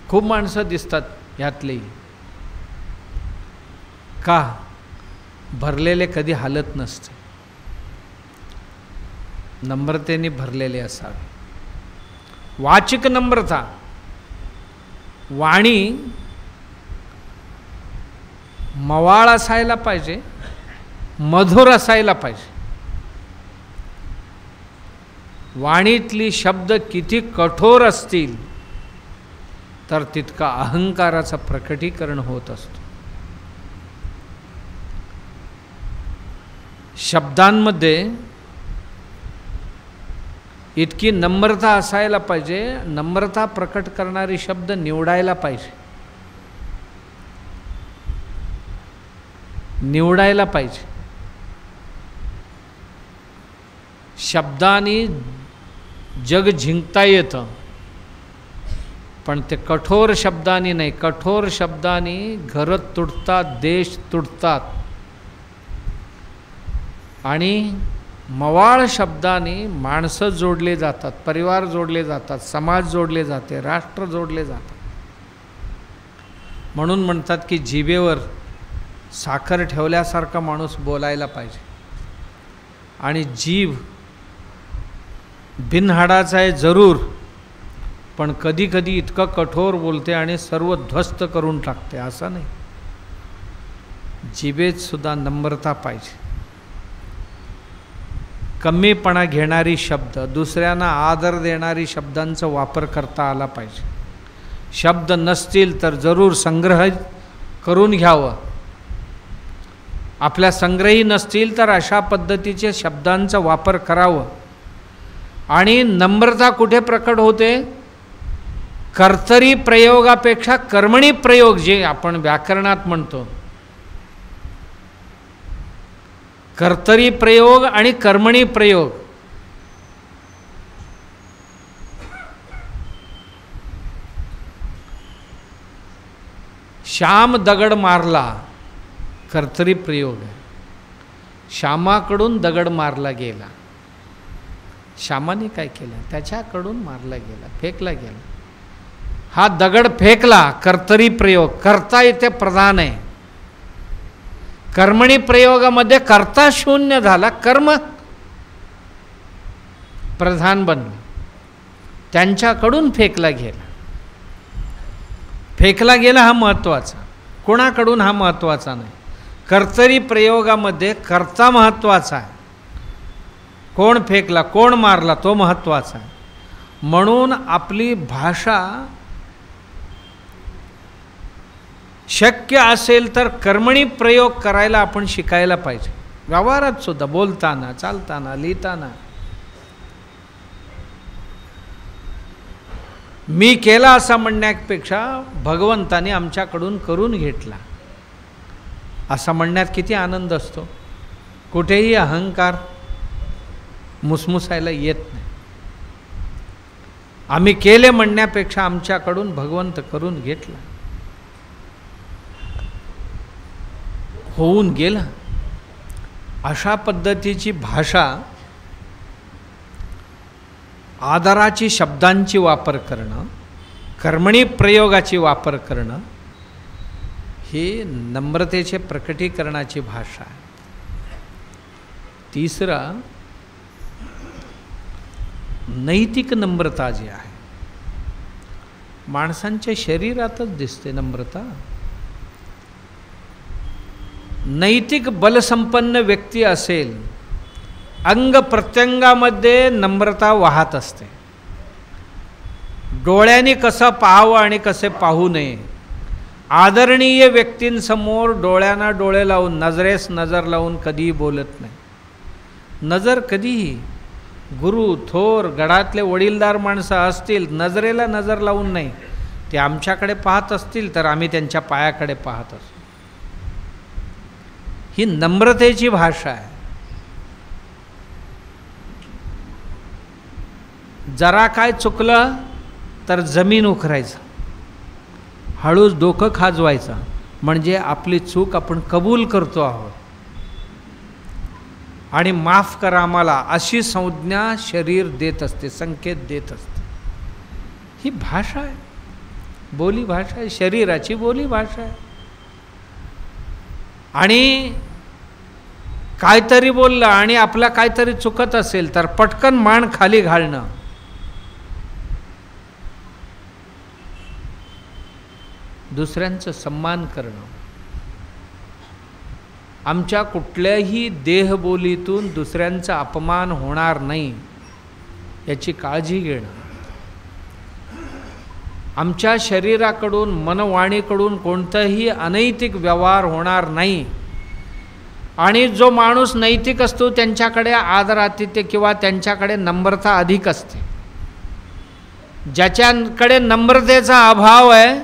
[SPEAKER 1] खूप माणसं दिसतात यातलेही. का? भरलेले कधी हालत नसते, नम्रतेने भरलेले असावे. वाचिक नम्रता, वाणी मवाळ असायला पाहिजे, मधुर असायला पाहिजे. वाणीतली शब्द किती कठोर असतील तर तितका अहंकाराचं प्रकटीकरण होत असतो. शब्दांमध्ये इतकी नम्रता असायला पाहिजे, नम्रता प्रकट करणारे शब्द निवडायला पाहिजे, निवडायला पाहिजे. शब्दांनी जग जिंकता येतं, पण ते कठोर शब्दांनी नाही. कठोर शब्दांनी घरं तुटतात, देश तुटतात. आणि मवाळ शब्दांनी माणसं जोडले जातात, परिवार जोडले जातात, समाज जोडले जाते, राष्ट्र जोडले जातात. म्हणून म्हणतात की जिभेवर साखर ठेवल्यासारखा माणूस बोलायला पाहिजे. आणि जीभ बिनहाडाचा आहे जरूर, पण कधी कधी इतकं कठोर बोलते आणि सर्व ध्वस्त करून टाकते, असं नाही. जिभेत सुद्धा नम्रता पाहिजे. कमीपणा घेणारी शब्द, दुसऱ्यांना आदर देणारी शब्दांचा वापर करता आला पाहिजे. शब्द नसतील तर जरूर संग्रह करून घ्यावं. आपल्या संग्रही नसतील तर अशा पद्धतीचे शब्दांचा वापर करावं. आणि नम्रता कुठे प्रकट होते? कर्तरी प्रयोगापेक्षा कर्मणी प्रयोग, जे आपण व्याकरणात म्हणतो, कर्तरी प्रयोग आणि कर्मणी प्रयोग. श्याम दगड मारला, कर्तरी प्रयोग आहे. श्यामाकडून दगड मारला गेला. श्यामाने काय केलं? त्याच्याकडून मारला गेला, फेकला गेला. हा दगड फेकला, कर्तरी प्रयोग. कर्ता इथे प्रधान आहे. कर्मणी प्रयोगामध्ये कर्ता शून्य झाला, कर्म प्रधान बनले. त्यांच्याकडून फेकला गेला. फेकला गेला हा महत्त्वाचा, कोणाकडून हा महत्त्वाचा नाही. कर्तरी प्रयोगामध्ये कर्ता महत्त्वाचा आहे. कोण फेकला, कोण मारला, तो महत्त्वाचा आहे. म्हणून आपली भाषा शक्य असेल तर कर्मणी प्रयोग करायला आपण शिकायला पाहिजे. व्यवहारात सुद्धा, बोलताना, चालताना, लिहिताना. मी केला असा म्हणण्यापेक्षा भगवंताने आमच्याकडून करून घेतला असा म्हणण्यात किती आनंद असतो. कुठेही अहंकार मुसमुसायला येत नाही. आम्ही केले म्हणण्यापेक्षा आमच्याकडून भगवंत करून घेतला, होऊन गेला. अशा पद्धतीची भाषा, आदराची शब्दांची वापर करणं, कर्मणी प्रयोगाची वापर करणं, ही नम्रतेचे प्रकटीकरणाची भाषा आहे. तिसरा, नैतिक नम्रता जी आहे. माणसांच्या शरीरातच दिसते नम्रता. नैतिक बलसंपन्न व्यक्ती असेल, अंग प्रत्यंगामध्ये नम्रता वाहत असते. डोळ्यांनी कसं पाहावं आणि कसे पाहू नये. आदरणीय व्यक्तींसमोर डोळ्यांना डोळे लावून, नजरेस नजर लावून कधीही बोलत नाही. नजर कधीही, गुरु, थोर, गडातले वडीलदार माणसं असतील, नजरेला नजर लावून नाही. ते आमच्याकडे पाहत असतील तर आम्ही त्यांच्या पायाकडे पाहत असतो. ही नम्रतेची भाषा आहे. जरा काय चुकलं तर जमीन उखरायचं, हळूच डोकं खाजवायचं, म्हणजे आपली चूक आपण कबूल करतो आहोत आणि माफ करा आम्हाला, अशी संज्ञा शरीर देत असते, संकेत देत असते. ही भाषा आहे, बोली भाषा आहे, शरीराची बोली भाषा आहे. आणि काहीतरी बोललं आणि आपला काहीतरी चुकत असेल तर पटकन मान खाली घालणं, दुसऱ्यांचा सन्मान करणं. आमच्या कुठल्याही देहबोलीतून दुसऱ्यांचा अपमान होणार नाही याची काळजी घेणं. आमच्या शरीराकडून, मनवाणीकडून कोणताही अनैतिक व्यवहार होणार नाही. आणि जो माणूस नैतिक असतो त्यांच्याकडे आदरातिथ्य किंवा त्यांच्याकडे नम्रता अधिक असते. ज्याच्याकडे नम्रतेचा अभाव आहे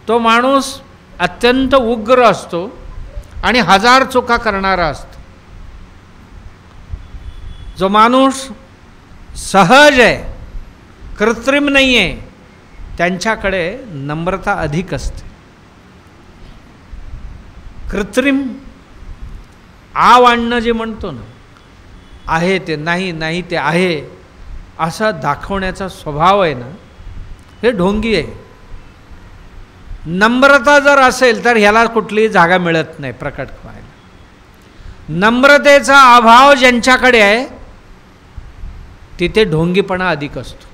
[SPEAKER 1] तो माणूस अत्यंत उग्र असतो आणि हजार चुका करणारा असतो. जो माणूस सहज आहे, कृत्रिम नाही आहे, त्यांच्याकडे नम्रता अधिक असते. कृत्रिम आव आणणं जे म्हणतो ना, आहे ते नाही, नाही ते आहे, असं दाखवण्याचा स्वभाव आहे ना, हे ढोंगी आहे. नम्रता जर असेल तर ह्याला कुठलीही जागा मिळत नाही प्रकट व्हायला. नम्रतेचा अभाव ज्यांच्याकडे आहे तिथे ढोंगीपणा अधिक असतो.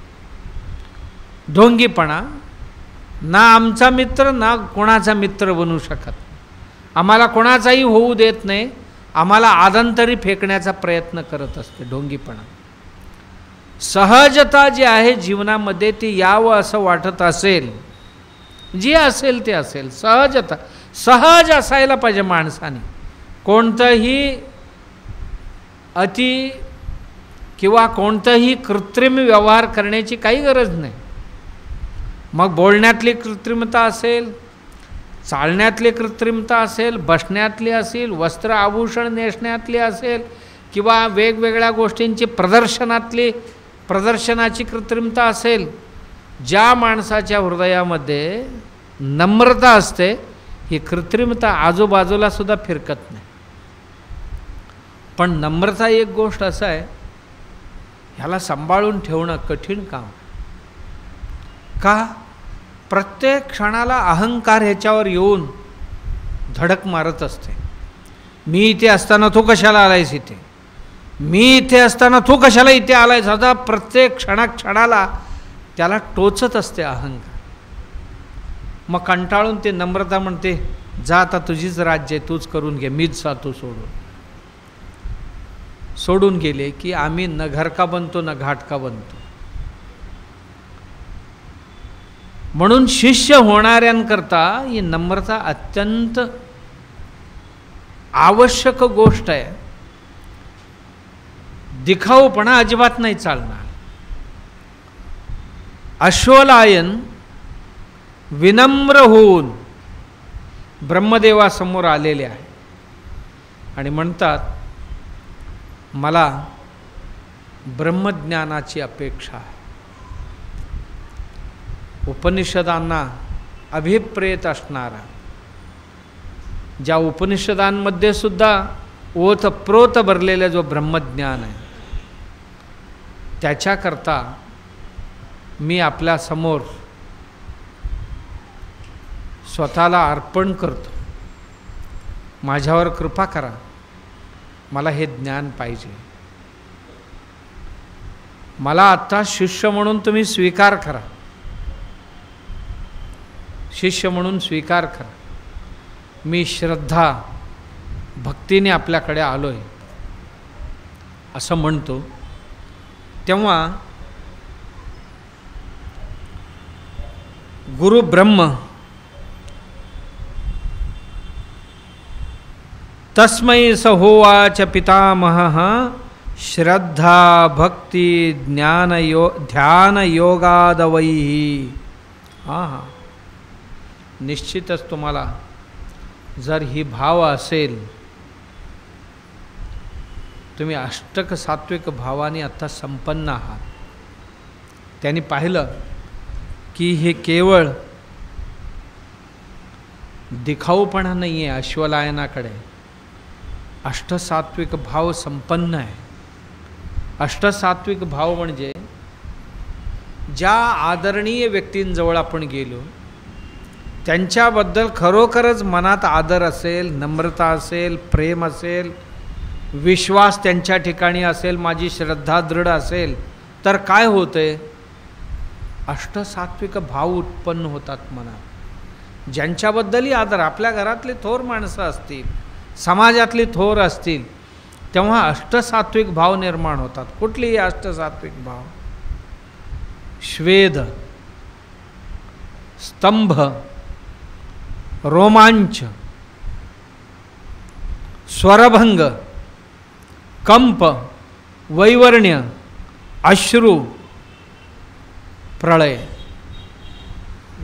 [SPEAKER 1] ढोंगीपणा, ना आमचा मित्र ना कोणाचा मित्र बनू शकत, आम्हाला कोणाचाही होऊ देत नाही, आम्हाला आदंतरी फेकण्याचा प्रयत्न करत असते, ढोंगीपणा. सहजता जी आहे जीवनामध्ये ती यावं असं वाटत असेल, जी असेल ते असेल, सहजता. सहज असायला पाहिजे माणसाने. कोणतंही अति किंवा कोणतंही कृत्रिम व्यवहार करण्याची काही गरज नाही. मग बोलण्यातली कृत्रिमता असेल, चालण्यातली कृत्रिमता असेल, बसण्यातली असेल, वस्त्र आभूषण नेसण्यातली असेल, किंवा वेगवेगळ्या गोष्टींची प्रदर्शनाची कृत्रिमता असेल, ज्या माणसाच्या हृदयामध्ये नम्रता असते, ही कृत्रिमता आजूबाजूला सुद्धा फिरकत नाही. पण नम्रता एक गोष्ट असं आहे, ह्याला सांभाळून ठेवणं कठीण काम. का? प्रत्येक क्षणाला अहंकार ह्याच्यावर येऊन धडक मारत असते. मी इथे असताना तू कशाला आलायस इथे, मी इथे असताना तू कशाला इथे आलायस, आता प्रत्येक क्षणाला त्याला टोचत असते अहंकार. मग कंटाळून ते नम्रता म्हणते, जा आता तुझीच राज्य आहे, तूच करून घे, मीच जातो सोडून गेले की आम्ही न घर का बनतो न घाट का बनतो. म्हणून शिष्य होणाऱ्यांकरता ही नम्रता अत्यंत आवश्यक गोष्ट आहे. दिखाऊपणा अजिबात नाही चालणार. अश्वलायन विनम्र होऊन ब्रह्मदेवासमोर आलेले आहे आणि म्हणतात, मला ब्रह्मज्ञानाची अपेक्षा आहे. उपनिषदांना अभिप्रेत असणारा, ज्या उपनिषदांमध्ये सुद्धा ओतप्रोत भरलेला जो ब्रह्मज्ञान आहे, त्याच्याकरता मी आपल्या समोर स्वतःला अर्पण करतो. माझ्यावर कृपा करा, मला हे ज्ञान पाहिजे. मला आत्ता शिष्य म्हणून तुम्ही स्वीकार करा, शिष्य म्हणून स्वीकार करा. मी श्रद्धा भक्तीने आपल्याकडे आलो आहे असं म्हणतो. तेव्हा गुरु ब्रह्म तस्मै स होवाच पितामहः श्रद्धा भक्ती ध्यान योगादवैः. हां, निश्चितच तुम्हाला जर ही भाव असेल, तुम्ही अष्टक सात्विक भावाने आता संपन्न आहात. त्यांनी पाहिलं की हे केवळ दिखाऊपणा नाही आहे. अश्वलायनाकडे अष्टसात्विक भाव संपन्न आहे. अष्टसात्विक भाव म्हणजे ज्या आदरणीय व्यक्तींजवळ आपण गेलो, त्यांच्याबद्दल खरोखरच मनात आदर असेल, नम्रता असेल, प्रेम असेल, विश्वास त्यांच्या ठिकाणी असेल, माझी श्रद्धा दृढ असेल, तर काय होतंय? अष्टसात्विक भाव उत्पन्न होतात मनात. ज्यांच्याबद्दलही आदर, आपल्या घरातले थोर माणसं असतील, समाजातली थोर असतील, तेव्हा अष्टसात्विक भाव निर्माण होतात. कुठलीही अष्टसात्विक भाव? श्वेद, स्तंभ, रोमांच, स्वरभंग, कंप, वैवर्ण्य, अश्रू, प्रळय,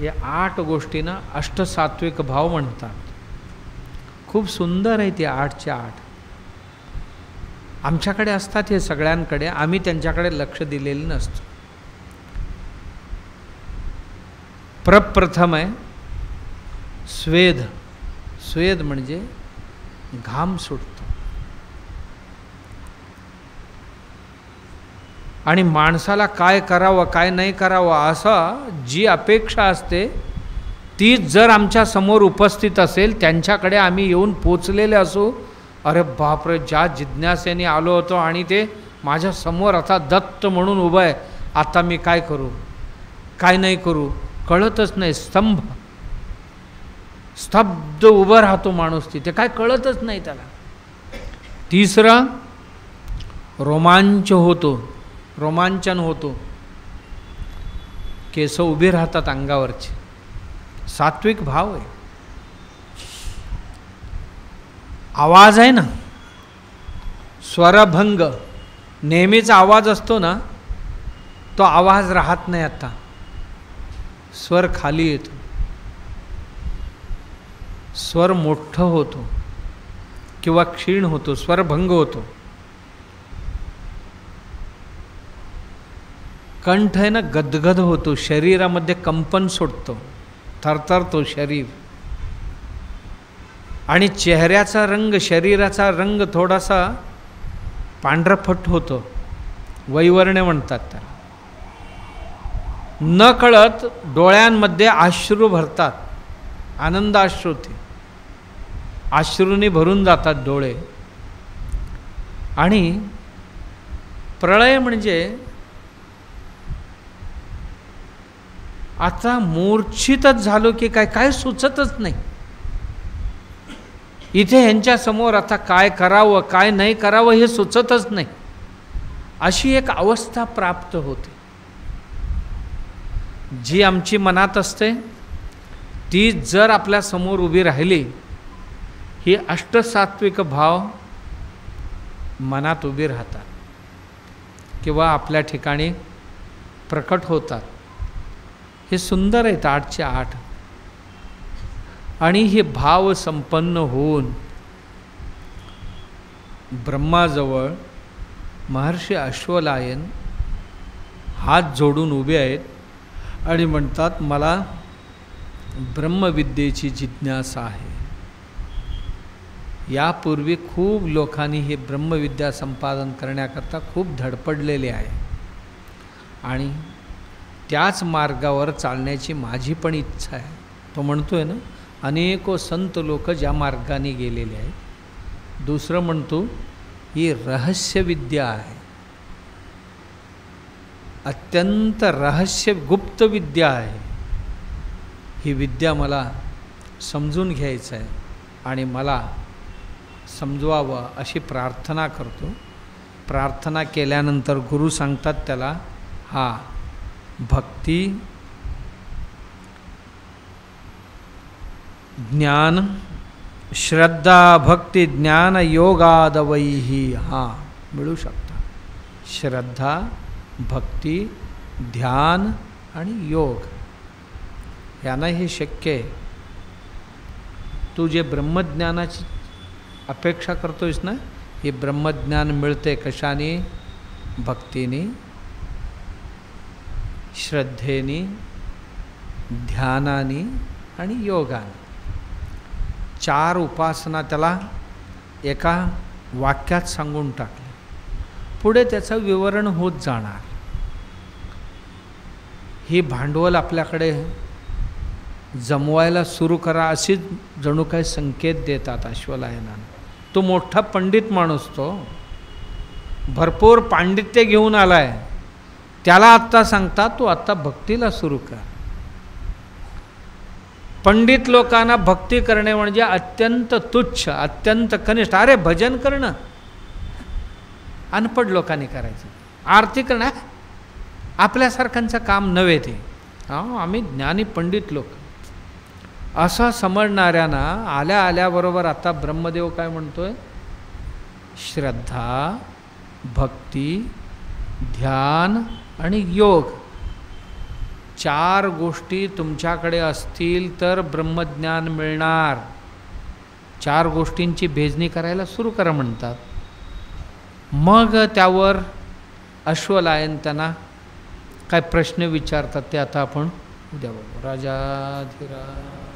[SPEAKER 1] या 8 गोष्टींना अष्टसात्विक भाव म्हणतात. खूप सुंदर आहे ते 8च्या 8. आमच्याकडे असतात हे सगळ्यांकडे, आम्ही त्यांच्याकडे लक्ष दिलेलं नसतं. प्रप्रथम आहे स्वेद. स्वेद म्हणजे घाम सुटतो. आणि माणसाला काय करावं काय नाही करावं असं जी अपेक्षा असते, ती जर आमच्या समोर उपस्थित असेल, त्यांच्याकडे आम्ही येऊन पोचलेले असू, अरे बापरे, ज्या जिज्ञासेने आलो होतो आणि ते माझ्या समोर आता दत्त म्हणून उभं आहे, आता मी काय करू काय नाही करू कळतच नाही. स्तब्ध उभं राहतो माणूस तिथे, काय कळतच नाही त्याला. तिसरं रोमांच होतो, रोमांचन होतो, केस उभी राहतात अंगावरचे, सात्विक भाव आहे. आवाज आहे ना, स्वरभंग, नेहमीचा आवाज असतो ना, तो आवाज राहत नाही. आता स्वर खाली येतो, स्वर मोठं होतो किंवा क्षीण होतो, स्वरभंग होतो. कंठ आहे ना गदगद होतो, शरीरामध्ये कंपन सुटतो, थरथरतो शरीर. आणि चेहऱ्याचा रंग, शरीराचा रंग थोडासा पांढरफट होतो, वैवर्ण्य म्हणतात त्याला. न कळत डोळ्यांमध्ये अश्रू भरतात, आनंदाश्रू ते अश्रूंनी भरून जातात डोळे. आणि प्रळय म्हणजे आता मूर्छितच झालो की काय, काय सुचतच नाही. इथे ह्यांच्या समोर आता काय करावं काय नाही करावं हे सुचतच नाही, अशी एक अवस्था प्राप्त होते. जी आमची मनात असते ती जर आपल्या समोर उभी राहिली, ही अष्टसात्विक भाव मनात उभी राहतात किंवा आपल्या ठिकाणी प्रकट होतात. हे सुंदर आहेत 8चे 8. आणि हे भाव संपन्न होऊन ब्रह्माजवळ महर्षी अश्वलायन हात जोडून उभे आहेत आणि म्हणतात, मला ब्रह्मविद्येची जिज्ञासा आहे. यापूर्वी खूप लोकांनी हे ब्रह्मविद्या संपादन करण्याकरता खूप धडपडलेले आहे आणि त्याच मार्गावर चालण्याची माझी पण इच्छा आहे. तो म्हणतोय ना, अनेको संत लोक ज्या मार्गाने गेलेले आहेत. दुसरं म्हणतो, ही रहस्यविद्या आहे, अत्यंत रहस्य गुप्त विद्या आहे. ही विद्या मला समजून घ्यायचं आहे आणि मला समजवावं अशी प्रार्थना करतो. प्रार्थना केल्यानंतर गुरु सांगतात त्याला, हा भक्ती, ज्ञान, श्रद्धा, भक्ती, ज्ञान, योगादवैही हा मिळू शकतात. श्रद्धा, भक्ती, ध्यान आणि योग यांना हे शक्य आहे. तू जे ब्रह्मज्ञानाची अपेक्षा करतोयस ना, हे ब्रह्मज्ञान मिळते कशाने? भक्तीने, श्रद्धेने, ध्यानाने आणि योगाने. 4 उपासना त्याला एका वाक्यात सांगून टाकले. पुढे त्याचं विवरण होत जाणार. ही भांडवल आपल्याकडे जमवायला सुरू करा अशीच जणू काही संकेत देतात अश्वलायनानं. तो मोठा पंडित माणूस, तो भरपूर पांडित्य घेऊन आलाय. त्याला आत्ता सांगतात, तू आत्ता भक्तीला सुरू कर. पंडित लोकांना भक्ती करणे म्हणजे अत्यंत तुच्छ, अत्यंत कनिष्ठ. अरे भजन करणं अनपढ लोकांनी करायचं, आरती करणं आपल्यासारख्यांचं काम नव्हे ते. आम्ही ज्ञानी पंडित लोक असं समजणाऱ्यांना आल्या आल्याबरोबर आता ब्रह्मदेव काय म्हणतोय? श्रद्धा, भक्ती, ध्यान आणि योग 4 गोष्टी तुमच्याकडे असतील तर ब्रह्मज्ञान मिळणार. 4 गोष्टींची भेजणी करायला सुरू करा म्हणतात. मग त्यावर अश्वलायन त्यांना काय प्रश्न विचारतात ते आता आपण उद्या बघू. राजाधिराज